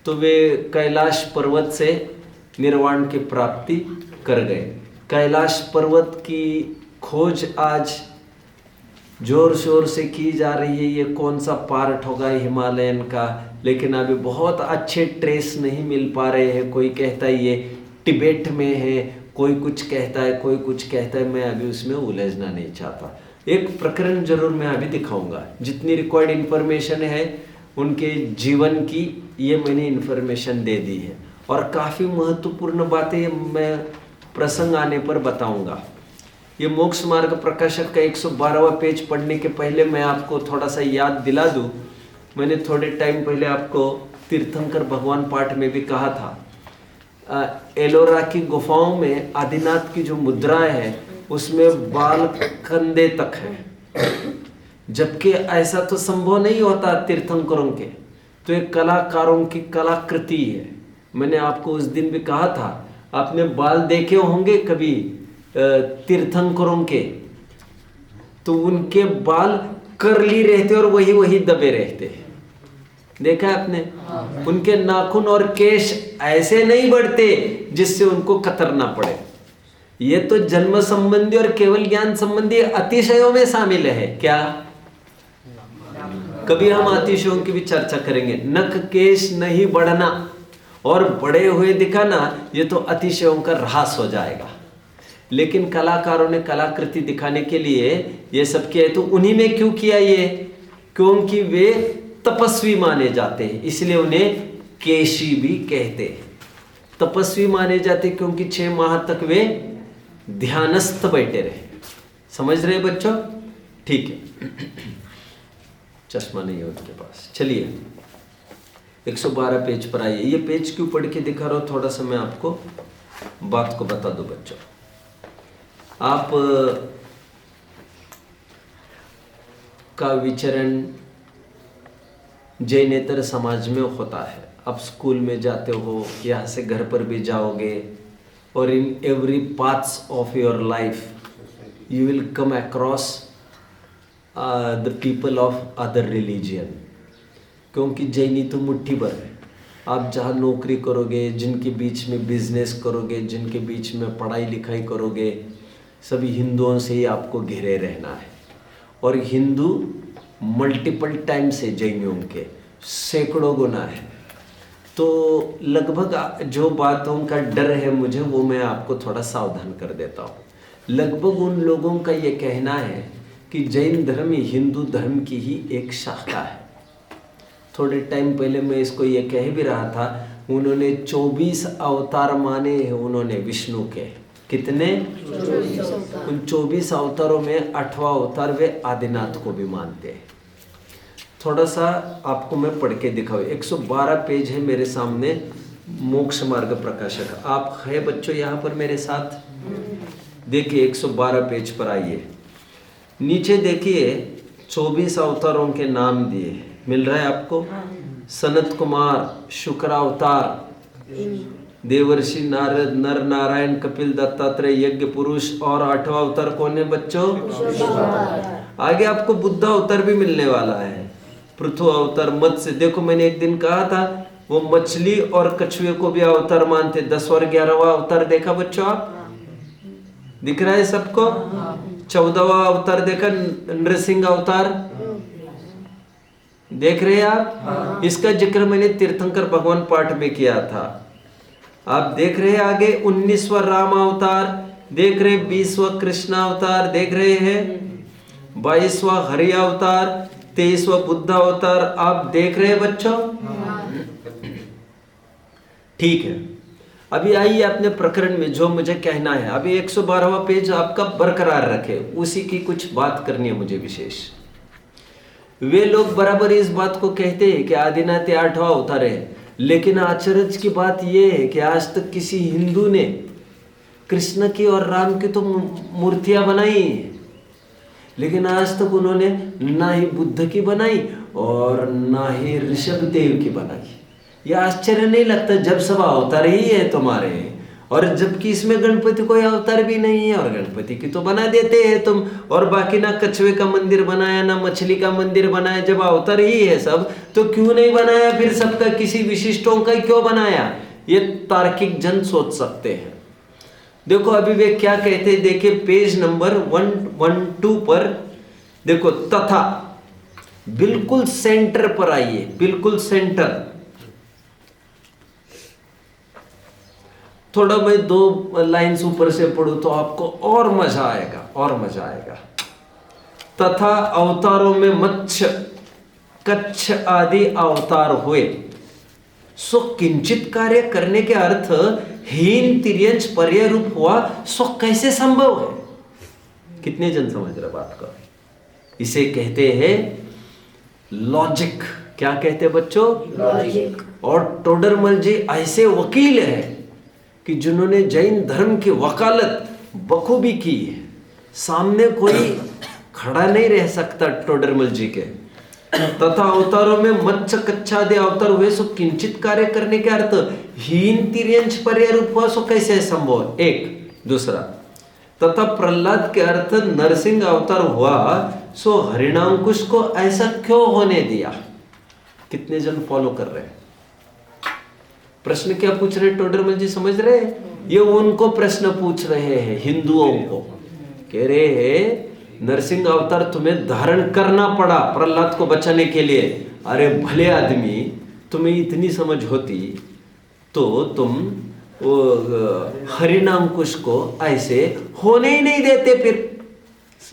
तो वे कैलाश पर्वत से निर्वाण की प्राप्ति कर गए। कैलाश पर्वत की खोज आज जोर शोर से की जा रही है, ये कौन सा पार्ट होगा हिमालयन का, लेकिन अभी बहुत अच्छे ट्रेस नहीं मिल पा रहे हैं। कोई कहता है ये तिब्बत में है, कोई कुछ कहता है, कोई कुछ कहता है, मैं अभी उसमें उलझना नहीं चाहता। एक प्रकरण जरूर मैं अभी दिखाऊंगा, जितनी रिक्वायर्ड इन्फॉर्मेशन है उनके जीवन की, ये मैंने इन्फॉर्मेशन दे दी है, और काफ़ी महत्वपूर्ण बातें मैं प्रसंग आने पर बताऊंगा। ये मोक्ष मार्ग प्रकाशक का 112वां पेज पढ़ने के पहले मैं आपको थोड़ा सा याद दिला दूं, मैंने थोड़े टाइम पहले आपको तीर्थंकर भगवान पाठ में भी कहा था, एलोरा की गुफाओं में आदिनाथ की जो मुद्राएं हैं उसमें बाल कंधे तक है, जबकि ऐसा तो संभव नहीं होता तीर्थंकरों के, तो ये कलाकारों की कलाकृति है। मैंने आपको उस दिन भी कहा था, आपने बाल देखे होंगे कभी तीर्थंकरों के, तो उनके बाल करली रहते और वही दबे रहते हैं, देखा आपने? उनके नाखून और केश ऐसे नहीं बढ़ते जिससे उनको कतरना पड़े। ये तो जन्म संबंधी और केवल ज्ञान संबंधी अतिशयों में शामिल है। क्या? कभी हम अतिशयों की भी चर्चा करेंगे। नख केश नहीं बढ़ना और बड़े हुए दिखाना, ये तो अतिशयों का ह्रास हो जाएगा। लेकिन कलाकारों ने कलाकृति दिखाने के लिए ये सब किया है। तो उन्हीं में क्यों किया ये? क्योंकि वे तपस्वी माने जाते हैं, इसलिए उन्हें केशी भी कहते हैं। तपस्वी माने जाते क्योंकि 6 माह तक वे ध्यानस्थ बैठे रहे। समझ रहे बच्चों? ठीक है। चश्मा नहीं है उनके पास। चलिए 112 पेज पर आइए। ये पेज क्यों पढ़ के दिखा रहा हूँ, थोड़ा सा मैं आपको बात को बता दूं बच्चों। आप का विचरण जैनेतर समाज में होता है। आप स्कूल में जाते हो, यहाँ से घर पर भी जाओगे, और in every parts of your life you will come across the people of other religion, क्योंकि जैनी तो मुट्ठी भर है। आप जहाँ नौकरी करोगे, जिनके बीच में बिजनेस करोगे, जिनके बीच में पढ़ाई लिखाई करोगे, सभी हिंदुओं से ही आपको घिरे रहना है। और हिंदू मल्टीपल टाइम से जैनियों के सैकड़ों गुना है। तो लगभग जो बातों का डर है मुझे, वो मैं आपको थोड़ा सावधान कर देता हूँ। लगभग उन लोगों का ये कहना है कि जैन धर्म हिंदू धर्म की ही एक शाखा है। थोड़े टाइम पहले मैं इसको ये कह भी रहा था, उन्होंने 24 अवतार माने हैं उन्होंने विष्णु के। कितने? 24 उन 24 अवतारों में 8वां अवतार वे आदिनाथ को भी मानते हैं। थोड़ा सा आपको मैं पढ़ के दिखाऊँ। 112 पेज है मेरे सामने, मोक्ष मार्ग प्रकाशक। आप है बच्चों यहाँ पर मेरे साथ? देखिए 112 पेज पर आइए। नीचे देखिए 24 अवतारों के नाम दिए, मिल रहा है आपको? सनत कुमार, शुक्र अवतार, देवर्षि नारद, नर नारायण, कपिल, दत्तात्रेय, यज्ञ पुरुष, और 8वां अवतार कौन है बच्चों? आगे आपको बुद्ध अवतार भी मिलने वाला है। पृथु अवतार, मत्स्य। देखो मैंने एक दिन कहा था वो मछली और कछुए को भी अवतार मानते। 10 और 11वां अवतार देखा बच्चों आप? दिख रहा है सबको? 14वां अवतार देखा, नृसिंह अवतार देख रहे हैं आप? इसका जिक्र मैंने तीर्थंकर भगवान पाठ में किया था। आप देख रहे हैं आगे 19वां राम अवतार देख रहे, 20वां कृष्ण अवतार देख रहे हैं, 22वां हरि अवतार, 23वां बुद्ध अवतार आप देख रहे हैं बच्चों? ठीक है, अभी आइए अपने प्रकरण में जो मुझे कहना है। अभी 112वां पेज आपका बरकरार रखे, उसी की कुछ बात करनी है मुझे विशेष। वे लोग बराबर इस बात को कहते हैं कि आदिनाथ 8वां अवतार है, लेकिन आश्चर्य की बात यह है कि आज तक किसी हिंदू ने कृष्ण की और राम की तो मूर्तियां बनाई, लेकिन आज तक उन्होंने ना ही बुद्ध की बनाई और ना ही ऋषभ देव की बनाई। यह आश्चर्य नहीं लगता जब सब अवतार ही है तुम्हारे, और जबकि इसमें गणपति कोई अवतार भी नहीं है, और गणपति की तो बना देते हैं तुम, और बाकी ना कछुए का मंदिर बनाया ना मछली का मंदिर बनाया। जब अवतार ही है सब तो क्यों नहीं बनाया फिर सबका, किसी विशिष्टों का क्यों बनाया? ये तार्किक जन सोच सकते हैं। देखो अभी वे क्या कहते हैं, देखिए पेज नंबर 112 पर देखो, तथा बिल्कुल सेंटर पर आइए, बिल्कुल सेंटर। थोड़ा मैं 2 लाइन्स ऊपर से पढ़ूं तो आपको और मजा आएगा, और मजा आएगा। तथा अवतारों में मत्स्य, कच्छ आदि अवतार हुए, सो किंचित कार्य करने के अर्थ हीन तिर्यंच पर्याय रूप हुआ, सो कैसे संभव है? कितने जन समझ रहे बात का? इसे कहते हैं लॉजिक। क्या कहते हैं बच्चों? लॉजिक। और टोडरमल जी ऐसे वकील है कि जिन्होंने जैन धर्म की वकालत बखूबी की है, सामने कोई खड़ा नहीं रह सकता टोडरमल जी के। तथा अवतारों में मत्स्य कच्छादि अवतार हुए, सो किंचित कार्य करने के अर्थ हीन तिर्यंच पर्याय रूप हुआ, सो कैसे संभव? एक। दूसरा, तथा प्रहलाद के अर्थ नरसिंह अवतार हुआ, सो हरिणांकुश को ऐसा क्यों होने दिया? कितने जन फॉलो कर रहे हैं? प्रश्न क्या पूछ रहे टोडरमल जी, समझ रहे हैं? ये उनको प्रश्न पूछ रहे हैं, हिंदुओं को। कह रहे हैं नरसिंह अवतार तुम्हें धारण करना पड़ा प्रहलाद को बचाने के लिए। अरे भले आदमी, तुम्हें इतनी समझ होती तो तुम वो हरिनांकुश को ऐसे होने ही नहीं देते। फिर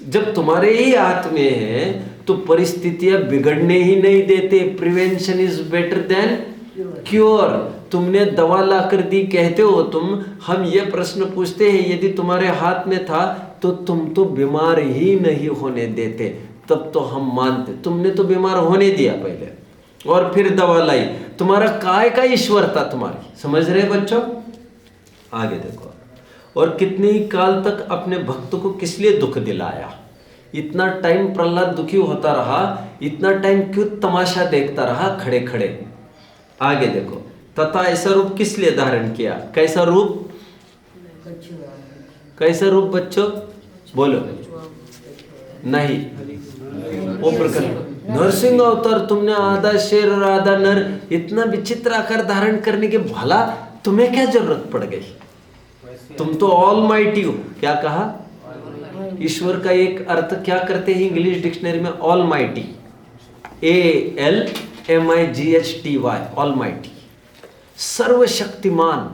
जब तुम्हारे ही हाथ में है तो परिस्थितियां बिगड़ने ही नहीं देते। Prevention is better than cure. तुमने दवा ला कर दी कहते हो तुम, हम ये प्रश्न पूछते हैं यदि तुम्हारे हाथ में था तो तुम तो बीमार ही नहीं होने देते, तब तो हम मानते। तुमने तो बीमार होने दिया पहले और फिर दवा लाई। तुम्हारा काय का ईश्वर था तुम्हारी, समझ रहे बच्चों? आगे देखो, और कितने ही काल तक अपने भक्त को किस लिए दुख दिलाया। इतना टाइम प्रहलाद दुखी होता रहा, इतना टाइम क्यों तमाशा देखता रहा खड़े खड़े। आगे देखो, तथा ऐसा रूप किस लिए धारण किया। कैसा रूप, कैसा रूप बच्चों बोलो? नहीं, वो प्रकार नरसिंह अवतार। तुमने आधा शेर और आधा नर, इतना विचित्र आकार धारण करने के भला तुम्हें क्या जरूरत पड़ गई? तुम तो ऑल माइटी हो। क्या कहा? ईश्वर का एक अर्थ क्या करते हैं इंग्लिश डिक्शनरी में? All mighty, ALMIGHTY, all mighty, सर्वशक्तिमान।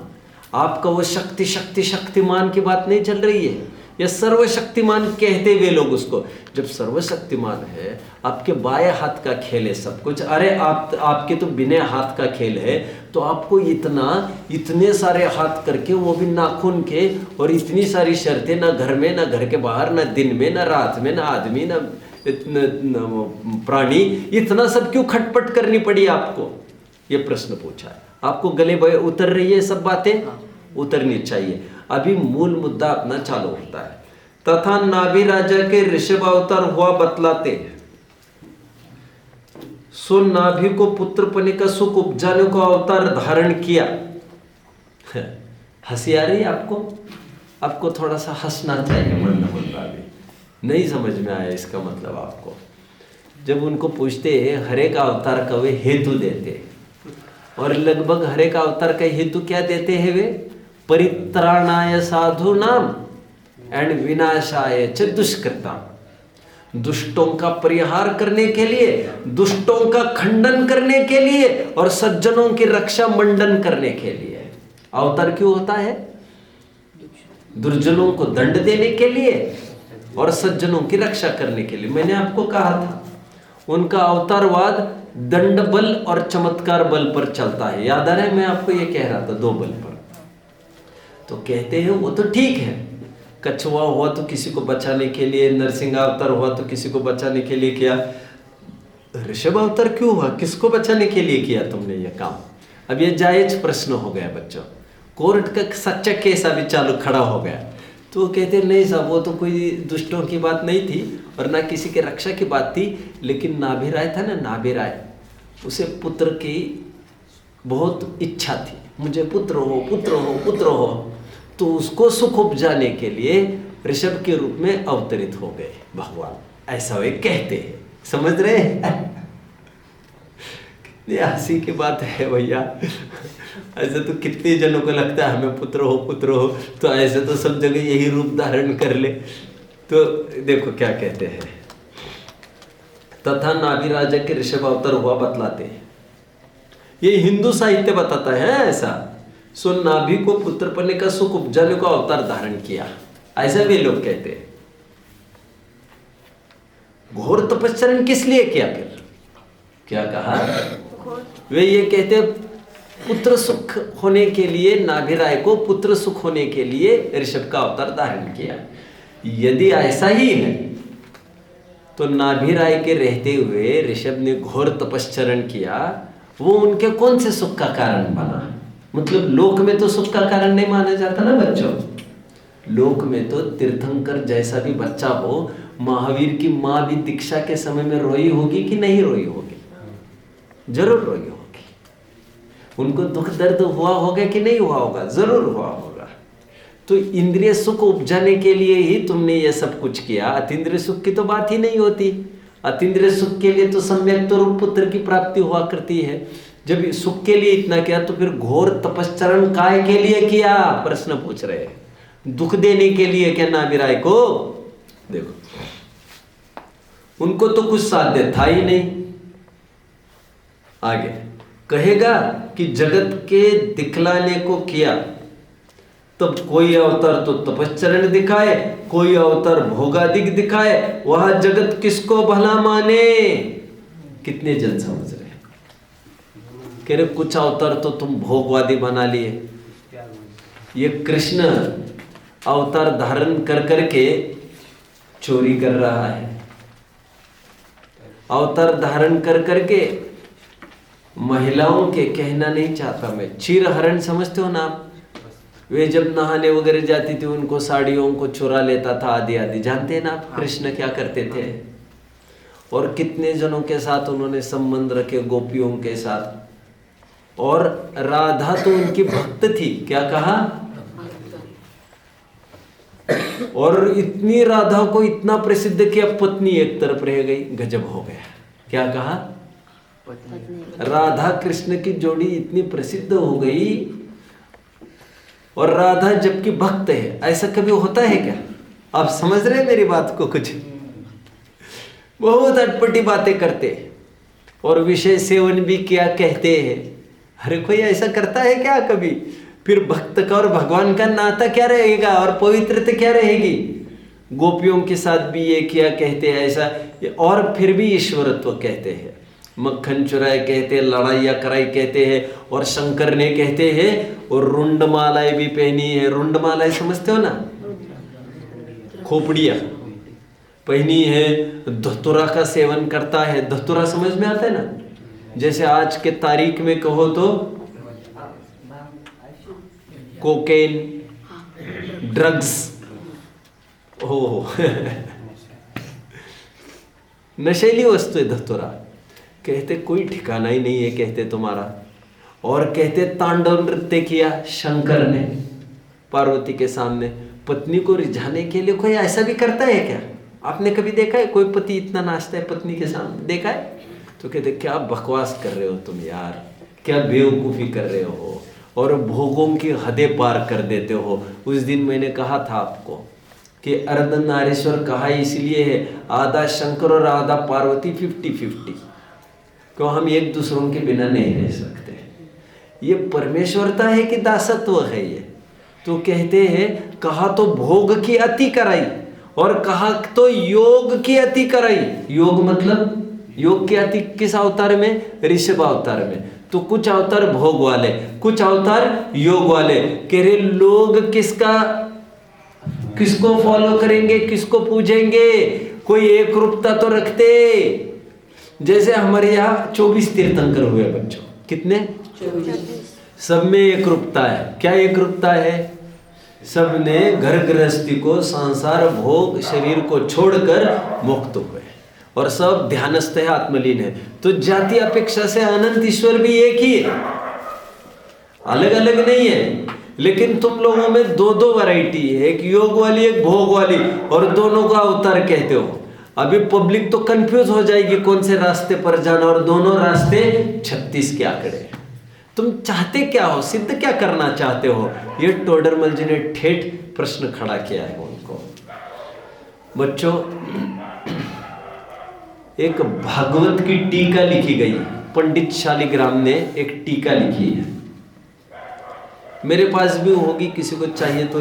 आपका वो शक्ति शक्ति शक्तिमान की बात नहीं चल रही है, ये सर्वशक्तिमान कहते हुए लोग उसको। जब सर्वशक्तिमान है, आपके बाएं हाथ का खेल है सब कुछ। अरे आपके तो बिना हाथ का खेल है, तो आपको इतने सारे हाथ करके, वो भी नाखून के, और इतनी सारी शर्तें, ना घर में ना घर के बाहर, ना दिन में ना रात में, ना आदमी ना प्राणी, इतना सब क्यों खटपट करनी पड़ी आपको? ये प्रश्न पूछा है। आपको गले उतर रही है सब बातें? उतरनी चाहिए। अभी मूल मुद्दा अपना चालू होता है। तथा नाभि राजा के ऋषभ अवतार हुआ बतलाते, सो नाभि को पुत्रपने का सुख उपजाने को अवतार धारण किया। हंसी आ रही है आपको? आपको थोड़ा सा हंसना चाहिए, वरना भी नहीं समझ में आया इसका मतलब आपको। जब उनको पूछते हैं हर एक अवतार का वे हेतु देते, और लगभग हर एक अवतार का हेतु क्या देते हैं वे? परित्राणाय साधु नाम एंड विनाशाय च दुष्कृताम। दुष्टों का परिहार करने के लिए, दुष्टों का खंडन करने के लिए, और सज्जनों की रक्षा मंडन करने के लिए अवतार क्यों होता है? दुर्जनों को दंड देने के लिए और सज्जनों की रक्षा करने के लिए। मैंने आपको कहा था उनका अवतारवाद दंड बल और चमत्कार बल पर चलता है। याद आ रहा है? मैं आपको ये कह रहा था, दो बल पर। तो कहते हैं वो तो ठीक है, कछुआ हुआ तो किसी को बचाने के लिए, नरसिंह अवतार हुआ तो किसी को बचाने के लिए किया, ऋषभ अवतार क्यों हुआ? किसको बचाने के लिए किया तुमने ये काम? अब ये जायज प्रश्न हो गया बच्चों। कोर्ट का सच्चा केस अभी चालू खड़ा हो गया। तो कहते नहीं साहब, वो तो कोई दुष्टों की बात नहीं थी और ना किसी के रक्षा की बात थी, लेकिन नाभि राय था ना, नाभि राय, उसे पुत्र की बहुत इच्छा थी, मुझे पुत्र हो पुत्र हो पुत्र हो। तो उसको सुख उपजाने के लिए ऋषभ के रूप में अवतरित हो गए भगवान, ऐसा वे कहते हैं। समझ रहे हैं? कितनी हंसी की बात है भैया। ऐसे तो कितने जनों को लगता है हमें पुत्र हो, तो ऐसे तो सब जगह यही रूप धारण कर ले। तो देखो क्या कहते हैं, तथा नाभि राजा के ऋषभ अवतार हुआ बतलाते हैं। ये हिंदू साहित्य बताता है ऐसा। सो नाभि को पुत्र पने का सुख उपजाने को अवतार धारण किया, ऐसा भी लोग कहते हैं। घोर तपस्या किस लिए किया? फिर क्या कहा? वे ये कहते पुत्र सुख होने के लिए, नाभि राय को पुत्र सुख होने के लिए ऋषभ का अवतार धारण किया। यदि ऐसा ही है तो नाभि राय के रहते हुए ऋषभ ने घोर तपश्चरण किया, वो उनके कौन से सुख का कारण बना? मतलब लोक में तो सुख का कारण नहीं माना जाता ना बच्चों। लोक में तो तीर्थंकर जैसा भी बच्चा हो, महावीर की माँ भी दीक्षा के समय में रोई होगी कि नहीं रोई होगी? जरूर रोई होगी। उनको दुख दर्द हुआ होगा कि नहीं हुआ होगा? जरूर हुआ होगा। तो इंद्रिय सुख उपजाने के लिए ही तुमने ये सब कुछ किया। अतीन्द्रिय सुख की तो बात ही नहीं होती। अतीन्द्रिय सुख के लिए तो सम्यक तो रूप पुत्र की प्राप्ति हुआ करती है। जब सुख के लिए इतना किया तो फिर घोर तपश्चरण काय के लिए किया? प्रश्न पूछ रहे हैं। दुख देने के लिए क्या नाभि राय को? देखो, उनको तो कुछ साध्य था ही नहीं। आगे कहेगा कि जगत के दिखलाने को किया, तब कोई अवतार तो तपश्चरण दिखाए, कोई अवतार भोगादिक दिखाए, वह जगत किसको भला माने। कितने जन समझ रहे हैं? कह रहे कुछ अवतार तो तुम भोगवादी बना लिए। ये कृष्ण अवतार धारण कर करके चोरी कर रहा है, अवतार धारण कर करके महिलाओं के, कहना नहीं चाहता मैं, चीरहरण समझते हो ना आप? वे जब नहाने वगैरह जाती थी उनको साड़ियों को चुरा लेता था आदि आदि, जानते हैं ना आप कृष्ण क्या करते थे? और कितने जनों के साथ उन्होंने संबंध रखे, गोपियों के साथ। और राधा तो उनकी भक्त थी, क्या कहा? और इतनी राधा को इतना प्रसिद्ध किया, पत्नी एक तरफ रह गई, गजब हो गया। क्या कहा? राधा कृष्ण की जोड़ी इतनी प्रसिद्ध हो गई, और राधा जबकि भक्त है। ऐसा कभी होता है क्या? आप समझ रहे हैं मेरी बात को? कुछ बहुत अटपटी बातें करते हैं और विषय सेवन भी क्या कहते हैं। अरे कोई ऐसा करता है क्या कभी? फिर भक्त का और भगवान का नाता क्या रहेगा और पवित्रता क्या रहेगी? गोपियों के साथ भी ये किया कहते हैं ऐसा, और फिर भी ईश्वरत्व कहते हैं, मक्खन चुराए कहते हैं, लड़ाइया कराई कहते हैं, और शंकर ने कहते हैं, और रुंडमालाएं भी पहनी है। रुंडमालाएं समझते हो ना? खोपड़िया पहनी है, धतुरा का सेवन करता है। धतुरा समझ में आता है ना? जैसे आज के तारीख में कहो तो कोकेन, ड्रग्स, हो नशेली वस्तु है धतुरा। कहते कोई ठिकाना ही नहीं है कहते तुम्हारा। और कहते तांडव नृत्य किया शंकर ने पार्वती के सामने, पत्नी को रिझाने के लिए। कोई ऐसा भी करता है क्या? आपने कभी देखा है कोई पति इतना नाचता है पत्नी के सामने? देखा है? तो कहते क्या बकवास कर रहे हो तुम यार, क्या बेवकूफ़ी कर रहे हो, और भोगों की हदें पार कर देते हो। उस दिन मैंने कहा था आपको कि अर्धनारीश्वर कहा इसलिए है, आधा शंकर और आधा पार्वती 50-50, क्यों हम एक दूसरों के बिना नहीं रह सकते। ये परमेश्वरता है कि दासत्व है ये? तो कहते हैं कहा तो भोग की अति कराई और कहा तो योग की अति कराई। योग मतलब योग की अति किस अवतार में? ऋषभ अवतार में। तो कुछ अवतार भोग वाले, कुछ अवतार योग वाले। कह रहे लोग किसको फॉलो करेंगे, किसको पूजेंगे? कोई एक रूपता तो रखते। जैसे हमारे यहाँ 24 तीर्थंकर हुए बच्चों, कितने? 24। सब में एक रूपता है। क्या एक रूपता है? सब ने घर गृहस्थी को, संसार भोग शरीर को छोड़कर मुक्त हुए, और सब ध्यानस्थ है, आत्मलीन है। तो जाति अपेक्षा से अनंत ईश्वर भी एक ही है, अलग अलग नहीं है। लेकिन तुम लोगों में दो दो वैरायटी है, एक योग वाली एक भोग वाली, और दोनों का अवतार कहते हो। अभी पब्लिक तो कंफ्यूज हो जाएगी कौन से रास्ते पर जाना, और दोनों रास्ते 36 के आंकड़े। तुम चाहते क्या हो, सिद्ध क्या करना चाहते हो? ये टोडरमल जी ने ठेठ प्रश्न खड़ा किया है उनको। बच्चों एक भागवत की टीका लिखी गई, पंडित शालिग्राम ने एक टीका लिखी है, मेरे पास भी होगी, किसी को चाहिए तो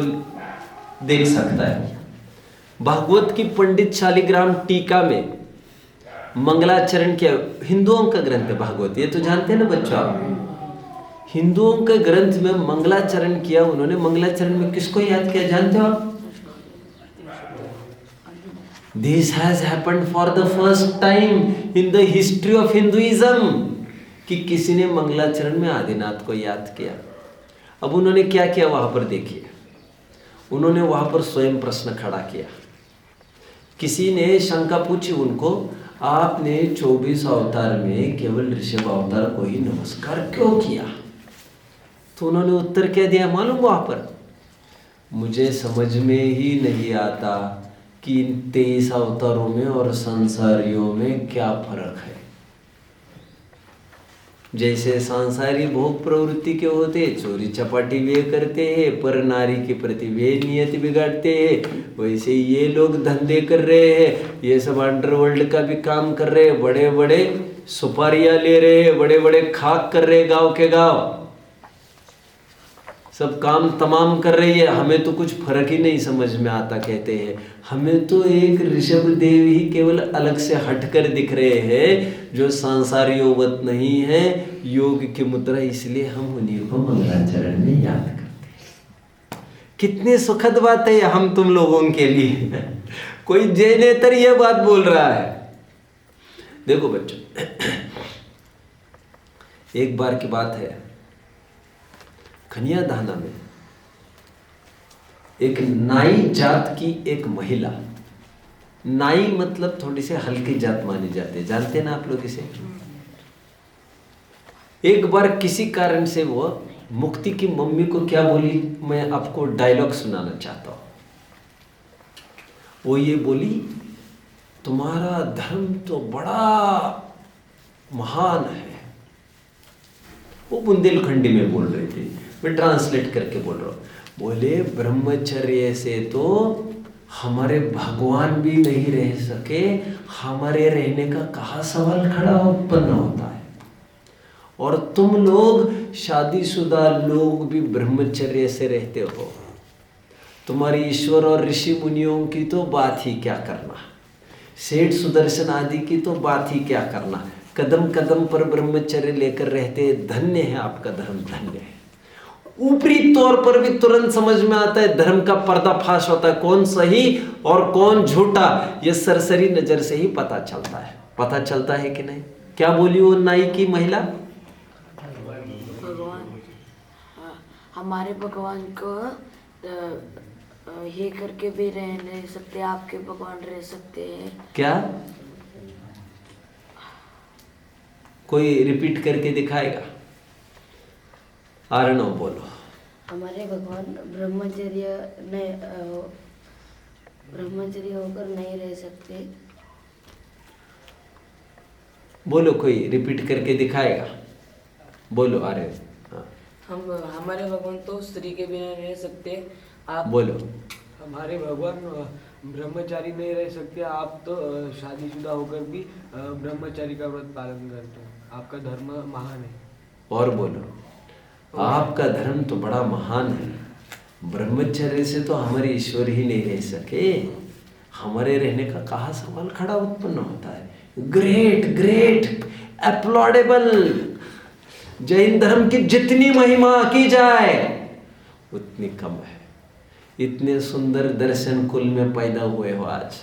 देख सकता है। भागवत की पंडित शालिग्राम टीका में मंगलाचरण किया। हिंदुओं का ग्रंथ है भागवत, ये तो जानते हैं ना बच्चों आप। हिंदुओं के ग्रंथ में मंगलाचरण किया उन्होंने। मंगलाचरण में किसको याद किया जानते हो आप? This has happened for the first time in the history of Hinduism, कि किसी ने मंगलाचरण में आदिनाथ को याद किया। अब उन्होंने क्या किया वहां पर देखिए, उन्होंने वहां पर स्वयं प्रश्न खड़ा किया। किसी ने शंका पूछी उनको, आपने 24 अवतार में केवल ऋषभ अवतार को ही नमस्कार क्यों किया? तो उन्होंने उत्तर क्या दिया मालूम? वहां पर, मुझे समझ में ही नहीं आता कि इन 23 अवतारों में और संसारियों में क्या फर्क है। जैसे सांसारी भोग प्रवृत्ति के होते, चोरी चपाटी वे करते हैं, पर नारी के प्रति वे नियत बिगाड़ते हैं, वैसे ये लोग धंधे कर रहे हैं, ये सब अंडरवर्ल्ड का भी काम कर रहे हैं, बड़े बड़े सुपारियां ले रहे हैं, बड़े बड़े खाक कर रहे हैं गांव के गांव। सब काम तमाम कर रही है, हमें तो कुछ फर्क ही नहीं समझ में आता। कहते हैं हमें तो एक ऋषभ देव ही केवल अलग से हटकर दिख रहे हैं, जो सांसारियोवत नहीं है, योग की मुद्रा, इसलिए हम उन्हीं को मंगलाचरण में याद करते हैं। कितनी सुखद बात है हम तुम लोगों के लिए। कोई जैनेतर यह बात बोल रहा है। देखो बच्चों, एक बार की बात है, खनिया धाना में एक नाई जात की एक महिला, नाई मतलब थोड़ी सी हल्की जात मानी जाती है, जानते हैं ना आप लोग इसे। एक बार किसी कारण से वो मुक्ति की मम्मी को क्या बोली, मैं आपको डायलॉग सुनाना चाहता हूं। वो ये बोली, तुम्हारा धर्म तो बड़ा महान है। वो बुंदेलखंडी में बोल रही थी, मैं ट्रांसलेट करके बोल रहा हूँ। बोले ब्रह्मचर्य से तो हमारे भगवान भी नहीं रह सके, हमारे रहने का कहाँ सवाल खड़ा उत्पन्न होता है। और तुम लोग शादीशुदा लोग भी ब्रह्मचर्य से रहते हो, तुम्हारी ईश्वर और ऋषि मुनियों की तो बात ही क्या करना, सेठ सुदर्शन आदि की तो बात ही क्या करना, कदम कदम पर ब्रह्मचर्य लेकर रहते, धन्य है आपका धर्म, धन्य है। ऊपरी तौर पर भी तुरंत समझ में आता है, धर्म का पर्दाफाश होता है, कौन सही और कौन झूठा, यह सरसरी नजर से ही पता चलता है। पता चलता है कि नहीं? क्या बोली वो नाई की महिला? भगवान, हमारे भगवान को ये करके भी रह नहीं सकते, आपके भगवान रह सकते हैं। क्या? कोई रिपीट करके दिखाएगा? आर्णव बोलो। हमारे भगवान ब्रह्मचर्य होकर नहीं रह सकते। बोलो, कोई रिपीट करके दिखाएगा? बोलो आर्यन। हाँ। हमारे भगवान तो स्त्री के बिना रह सकते, आप बोलो। हमारे भगवान ब्रह्मचारी नहीं रह सकते, आप तो शादीशुदा होकर भी ब्रह्मचारी का व्रत पालन करते हो, आपका धर्म महान है। और बोलो, आपका धर्म तो बड़ा महान है, ब्रह्मचर्य से तो हमारे ईश्वर ही नहीं रह सके, हमारे रहने का कहाँ सवाल खड़ा उत्पन्न होता है। Great great, अपलॉडेबल। जैन धर्म की जितनी महिमा की जाए उतनी कम है। इतने सुंदर दर्शन कुल में पैदा हुए हो आज।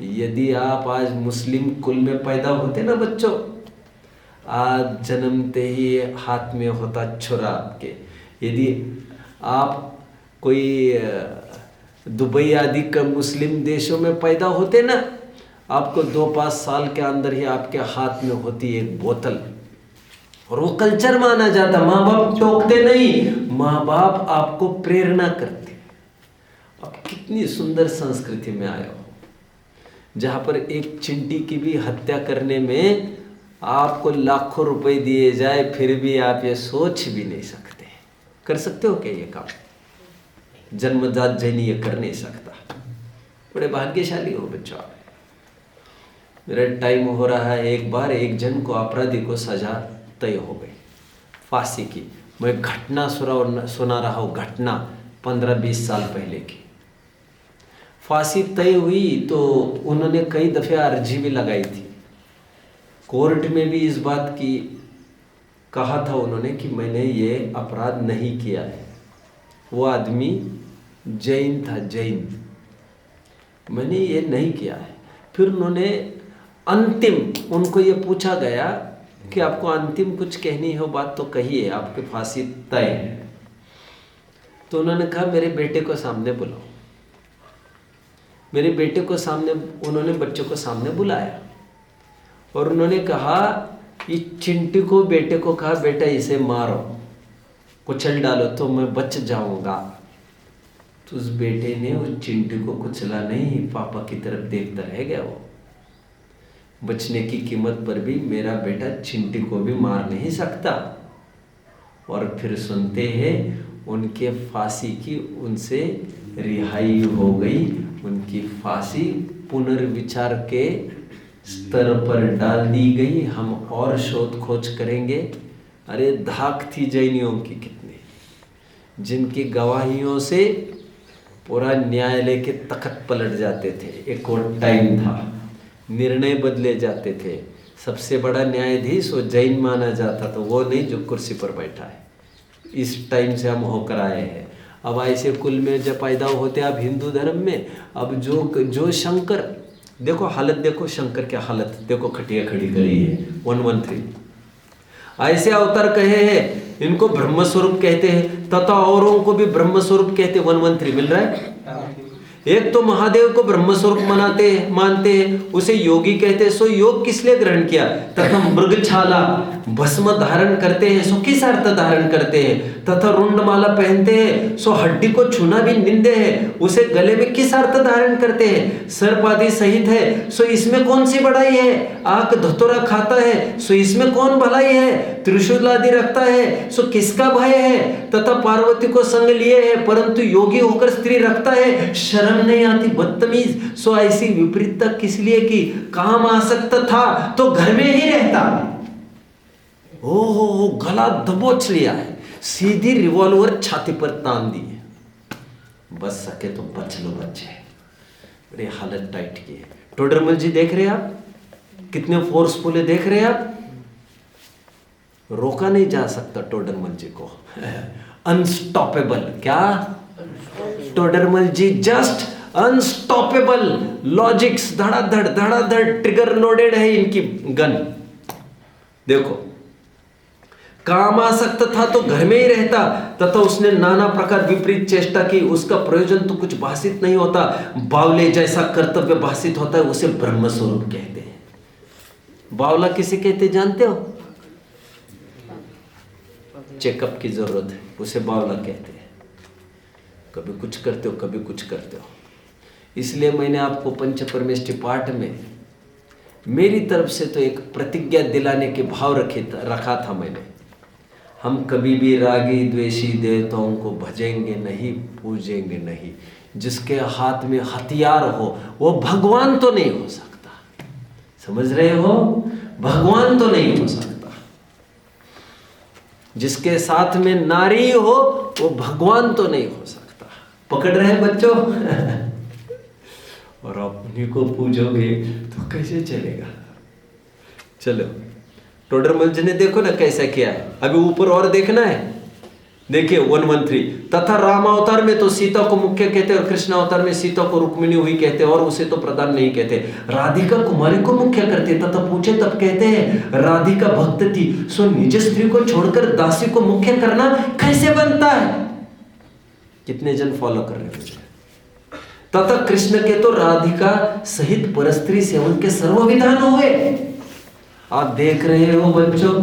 यदि आप आज मुस्लिम कुल में पैदा होते ना बच्चों, आज जन्मते ही हाथ में होता छुरा आपके। यदि आप कोई दुबई आदि का मुस्लिम देशों में पैदा होते ना, आपको 2-5 साल के अंदर ही आपके हाथ में होती एक बोतल, और वो कल्चर माना जाता। माँ बाप टोकते नहीं, माँ बाप आपको प्रेरणा करते। अब कितनी सुंदर संस्कृति में आए हो, जहाँ पर एक चिंटी की भी हत्या करने में आपको लाखों रुपए दिए जाए, फिर भी आप ये सोच भी नहीं सकते। कर सकते हो क्या ये काम? जन्मजात जैनी ये कर नहीं सकता। बड़े भाग्यशाली हो बच्चों आप। मेरा टाइम हो रहा है। एक बार एक जन को, अपराधी को सजा तय हो गई फांसी की। मैं घटना सुना रहा हूँ, घटना 15-20 साल पहले की। फांसी तय हुई तो उन्होंने कई दफ़े अर्जी भी लगाई थी कोर्ट में भी। इस बात की कहा था उन्होंने कि मैंने ये अपराध नहीं किया है। वो आदमी जैन था, जैन, मैंने ये नहीं किया है। फिर उन्होंने अंतिम, उनको ये पूछा गया कि आपको अंतिम कुछ कहनी हो बात तो कहिए, आपकी फांसी तय है। तो उन्होंने कहा मेरे बेटे को सामने बुलाओ। मेरे बेटे को सामने, उन्होंने बच्चों को सामने बुलाया और उन्होंने कहा, ये चिंटी को, बेटे को कहा, बेटा इसे मारो, कुचल डालो तो मैं बच जाऊंगा। तो उस बेटे ने उस चिंटी को कुचला नहीं, पापा की तरफ देखता रह गया। वो बचने की कीमत पर भी मेरा बेटा चिंटी को भी मार नहीं सकता। और फिर सुनते हैं उनके फांसी की, उनसे रिहाई हो गई। उनकी फांसी पुनर्विचार के स्तर पर डाल दी गई। हम और शोध खोज करेंगे। अरे धाक थी जैनियों की कितनी, जिनकी गवाहियों से पूरा न्यायालय के तख्त पलट जाते थे। एक और टाइम था, निर्णय बदले जाते थे। सबसे बड़ा न्यायाधीश वो जैन माना जाता था, वो नहीं जो कुर्सी पर बैठा है। इस टाइम से हम होकर आए हैं। अब ऐसे कुल में जब पैदा होते आप हिंदू धर्म में, अब जो शंकर, देखो हालत, देखो शंकर क्या हालत, देखो खटिया खड़ी करी है 113। ऐसे अवतार कहे हैं, इनको ब्रह्म स्वरूप कहते हैं तथा औरों को भी ब्रह्म स्वरूप कहते हैं। 113 मिल रहा है। एक तो महादेव को ब्रह्म स्वरूप मानते हैं, उसे योगी कहते हैं। सो योग किस लिए ग्रहण किया? तथा मृगछाला भस्म धारण करते हैं, सो किस अर्थ धारण करते हैं? तथा रुंडमाला पहनते हैं, सो हड्डी को छूना भी निंदे है, उसे गले में किस अर्थ धारण करते हैं? सर्प आदि सहित है, सो इसमें कौन सी बड़ाई है? आंख धतूरा खाता है, सो इसमें कौन भलाई है? त्रिशूल आदि रखता है, सो किसका भय है? तथा पार्वती को संग लिए है, परंतु योगी होकर स्त्री रखता है, शर्म नहीं आती बदतमीज। सो ऐसी विपरीतता किस लिए की? काम आसक्त था तो घर में ही रहता। ओहो, गला दबोच लिया है, सीधी रिवॉल्वर छाती पर तान दी है। बच सके तो बच लो बच्चे, बड़ी हालत टाइट की है। टोडरमल जी देख रहे हैं आप, कितने फोर्सफुल है, देख रहे हैं आप। रोका नहीं जा सकता टोडरमल जी को। अनस्टॉपेबल, क्या Todarmal ji? Just unstoppable logics, धड़ाधड़ ट्रिगर लोडेड है इनकी गन। देखो, कामासक्त था तो घर में ही रहता, तथा उसने नाना प्रकार विपरीत चेष्टा की, उसका प्रयोजन तो कुछ भाषित नहीं होता, बावले जैसा कर्तव्य भाषित होता है, उसे ब्रह्म स्वरूप कहते हैं। बावला किसे कहते जानते हो? चेकअप की जरूरत है, उसे बावला कहते हैं। कभी कुछ करते हो, कभी कुछ करते हो। इसलिए मैंने आपको पंच परमेष्टि पाठ में मेरी तरफ से तो एक प्रतिज्ञा दिलाने के भाव रखा था मैंने। हम कभी भी रागी द्वेषी देवताओं को भजेंगे नहीं, पूजेंगे नहीं। जिसके हाथ में हथियार हो वो भगवान तो नहीं हो सकता। समझ रहे हो? भगवान तो नहीं हो सकता। जिसके साथ में नारी हो वो भगवान तो नहीं हो सकता। पकड़ रहे हैं बच्चों? और आप उन्हीं को पूजोगे तो कैसे चलेगा? चलो, टोडरमल जी ने देखो ना कैसा किया है। अभी ऊपर और देखना है, देखिए 113। तथा राम अवतार में तो सीता को मुख्य कहते हैं और कृष्ण अवतार में सीता को रुक्मिणी हुई कहते हैं और उसे तो प्रधान नहीं कहते। राधिका कुमारी को मुख्य करते तथा पूछे तब कहते हैं राधिका भक्त थी, सो निज स्त्री को छोड़कर दासी को मुख्य करना कैसे बनता है? कितने जन फॉलो कर रहे हैं मुझे? तथा कृष्ण के तो राधिका सहित परस्त्री सेवन के सर्व विधान हुए। आप देख रहे हो बच्चों,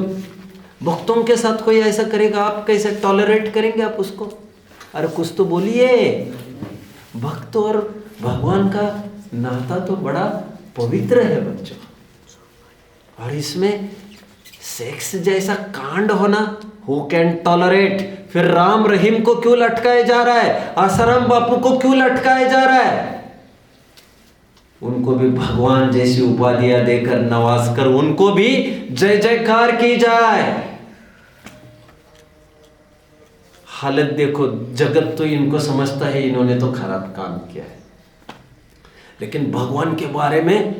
भक्तों के साथ कोई ऐसा करेगा, आप कैसे टॉलरेट करेंगे आप उसको? अरे कुछ तो बोलिए। भक्त और भगवान का नाता तो बड़ा पवित्र है बच्चों, और इसमें सेक्स जैसा कांड होना, हु कैन टॉलरेट? फिर राम रहीम को क्यों लटकाया जा रहा है? आसाराम बापू को क्यों लटकाया जा रहा है? उनको भी भगवान जैसी उपाधियां देकर नवाज कर उनको भी जय जयकार की जाए। हालत देखो, जगत तो इनको समझता है इन्होंने तो खराब काम किया है, लेकिन भगवान के बारे में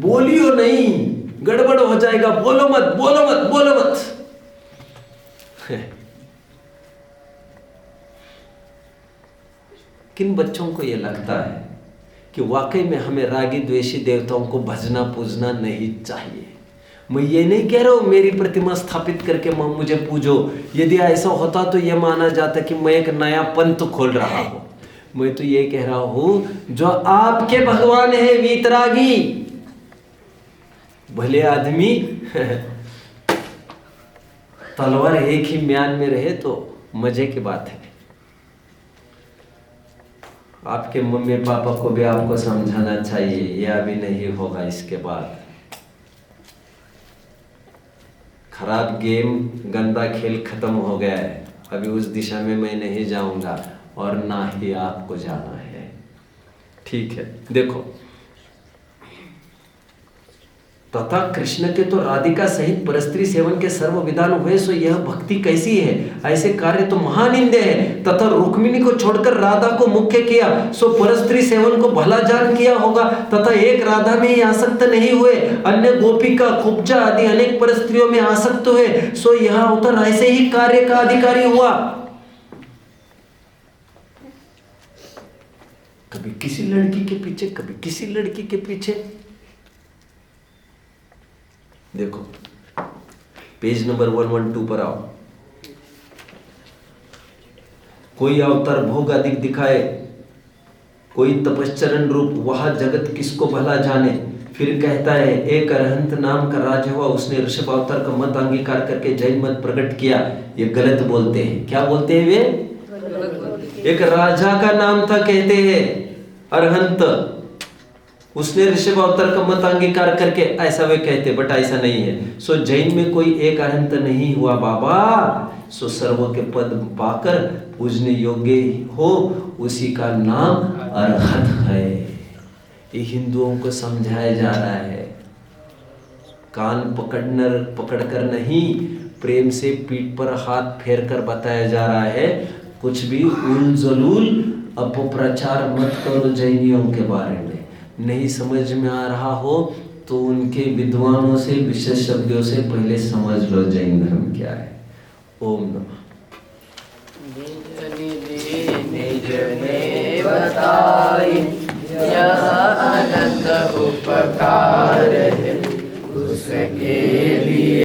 बोलियो नहीं, गड़बड़ हो जाएगा। बोलो मत, बोलो मत, बोलो मत। किन बच्चों को यह लगता है कि वाकई में हमें रागी द्वेषी देवताओं को भजना पूजना नहीं चाहिए? मैं ये नहीं कह रहा हूं मेरी प्रतिमा स्थापित करके मुझे पूजो। यदि ऐसा होता तो यह माना जाता कि मैं एक नया पंथ खोल रहा हूं। मैं तो ये कह रहा हूं जो आपके भगवान है वीतरागी, भले आदमी तलवार एक ही म्यान में रहे तो मजे की बात है। आपके मम्मी पापा को भी आपको समझाना चाहिए, यह अभी नहीं होगा, इसके बाद खराब गेम, गंदा खेल खत्म हो गया है। अभी उस दिशा में मैं नहीं जाऊंगा और ना ही आपको जाना है। ठीक है, देखो, तथा कृष्ण के तो राधिका सहित परस्त्री सेवन के सर्व विधान हुए, सो यह भक्ति कैसी है? ऐसे कार्य तो महानिंदे है। तथा रुक्मिणी को छोड़कर राधा को मुख्य किया, सो परस्त्री सेवन को भला जान किया होगा। तथा एक राधा में ही आसक्त नहीं हुए, अन्य गोपिका, कुब्जा आदि अनेक परस्त्रियों में आसक्त हुए, सो यह अवतार ऐसे ही कार्य का अधिकारी हुआ। कभी किसी लड़की के पीछे, कभी किसी लड़की के पीछे। देखो पेज नंबर 112 पर आओ। कोई अवतार भोग अधिक दिखाए, कोई तपश्चरण रूप, वह जगत किसको भला जाने। फिर कहता है एक अरहंत नाम का राजा हुआ, उसने ऋषभ अवतार का मत अंगीकार करके जैन मत प्रकट किया। ये गलत बोलते हैं। क्या बोलते हैं वे? एक राजा का नाम था, कहते हैं अरहंत, उसने ऋषभ अवतार का मत अंगीकार करके, ऐसा वे कहते, बट ऐसा नहीं है। सो जैन में कोई एक अरहंत नहीं हुआ बाबा। सो सर्व के पद पाकर पूजने योग्य हो, उसी का नाम अरहत है। ये हिंदुओं को समझाया जा रहा है। कान पकड़कर नहीं, प्रेम से पीठ पर हाथ फेर कर बताया जा रहा है। कुछ भी उल जलूल अपप्रचार मत करो जैनियों के बारे में। नहीं समझ में आ रहा हो तो उनके विद्वानों से, विशेषज्ञों से पहले समझ लो जैन धर्म क्या है। ओम नमः। निज ने बताई यह अनंत उपकार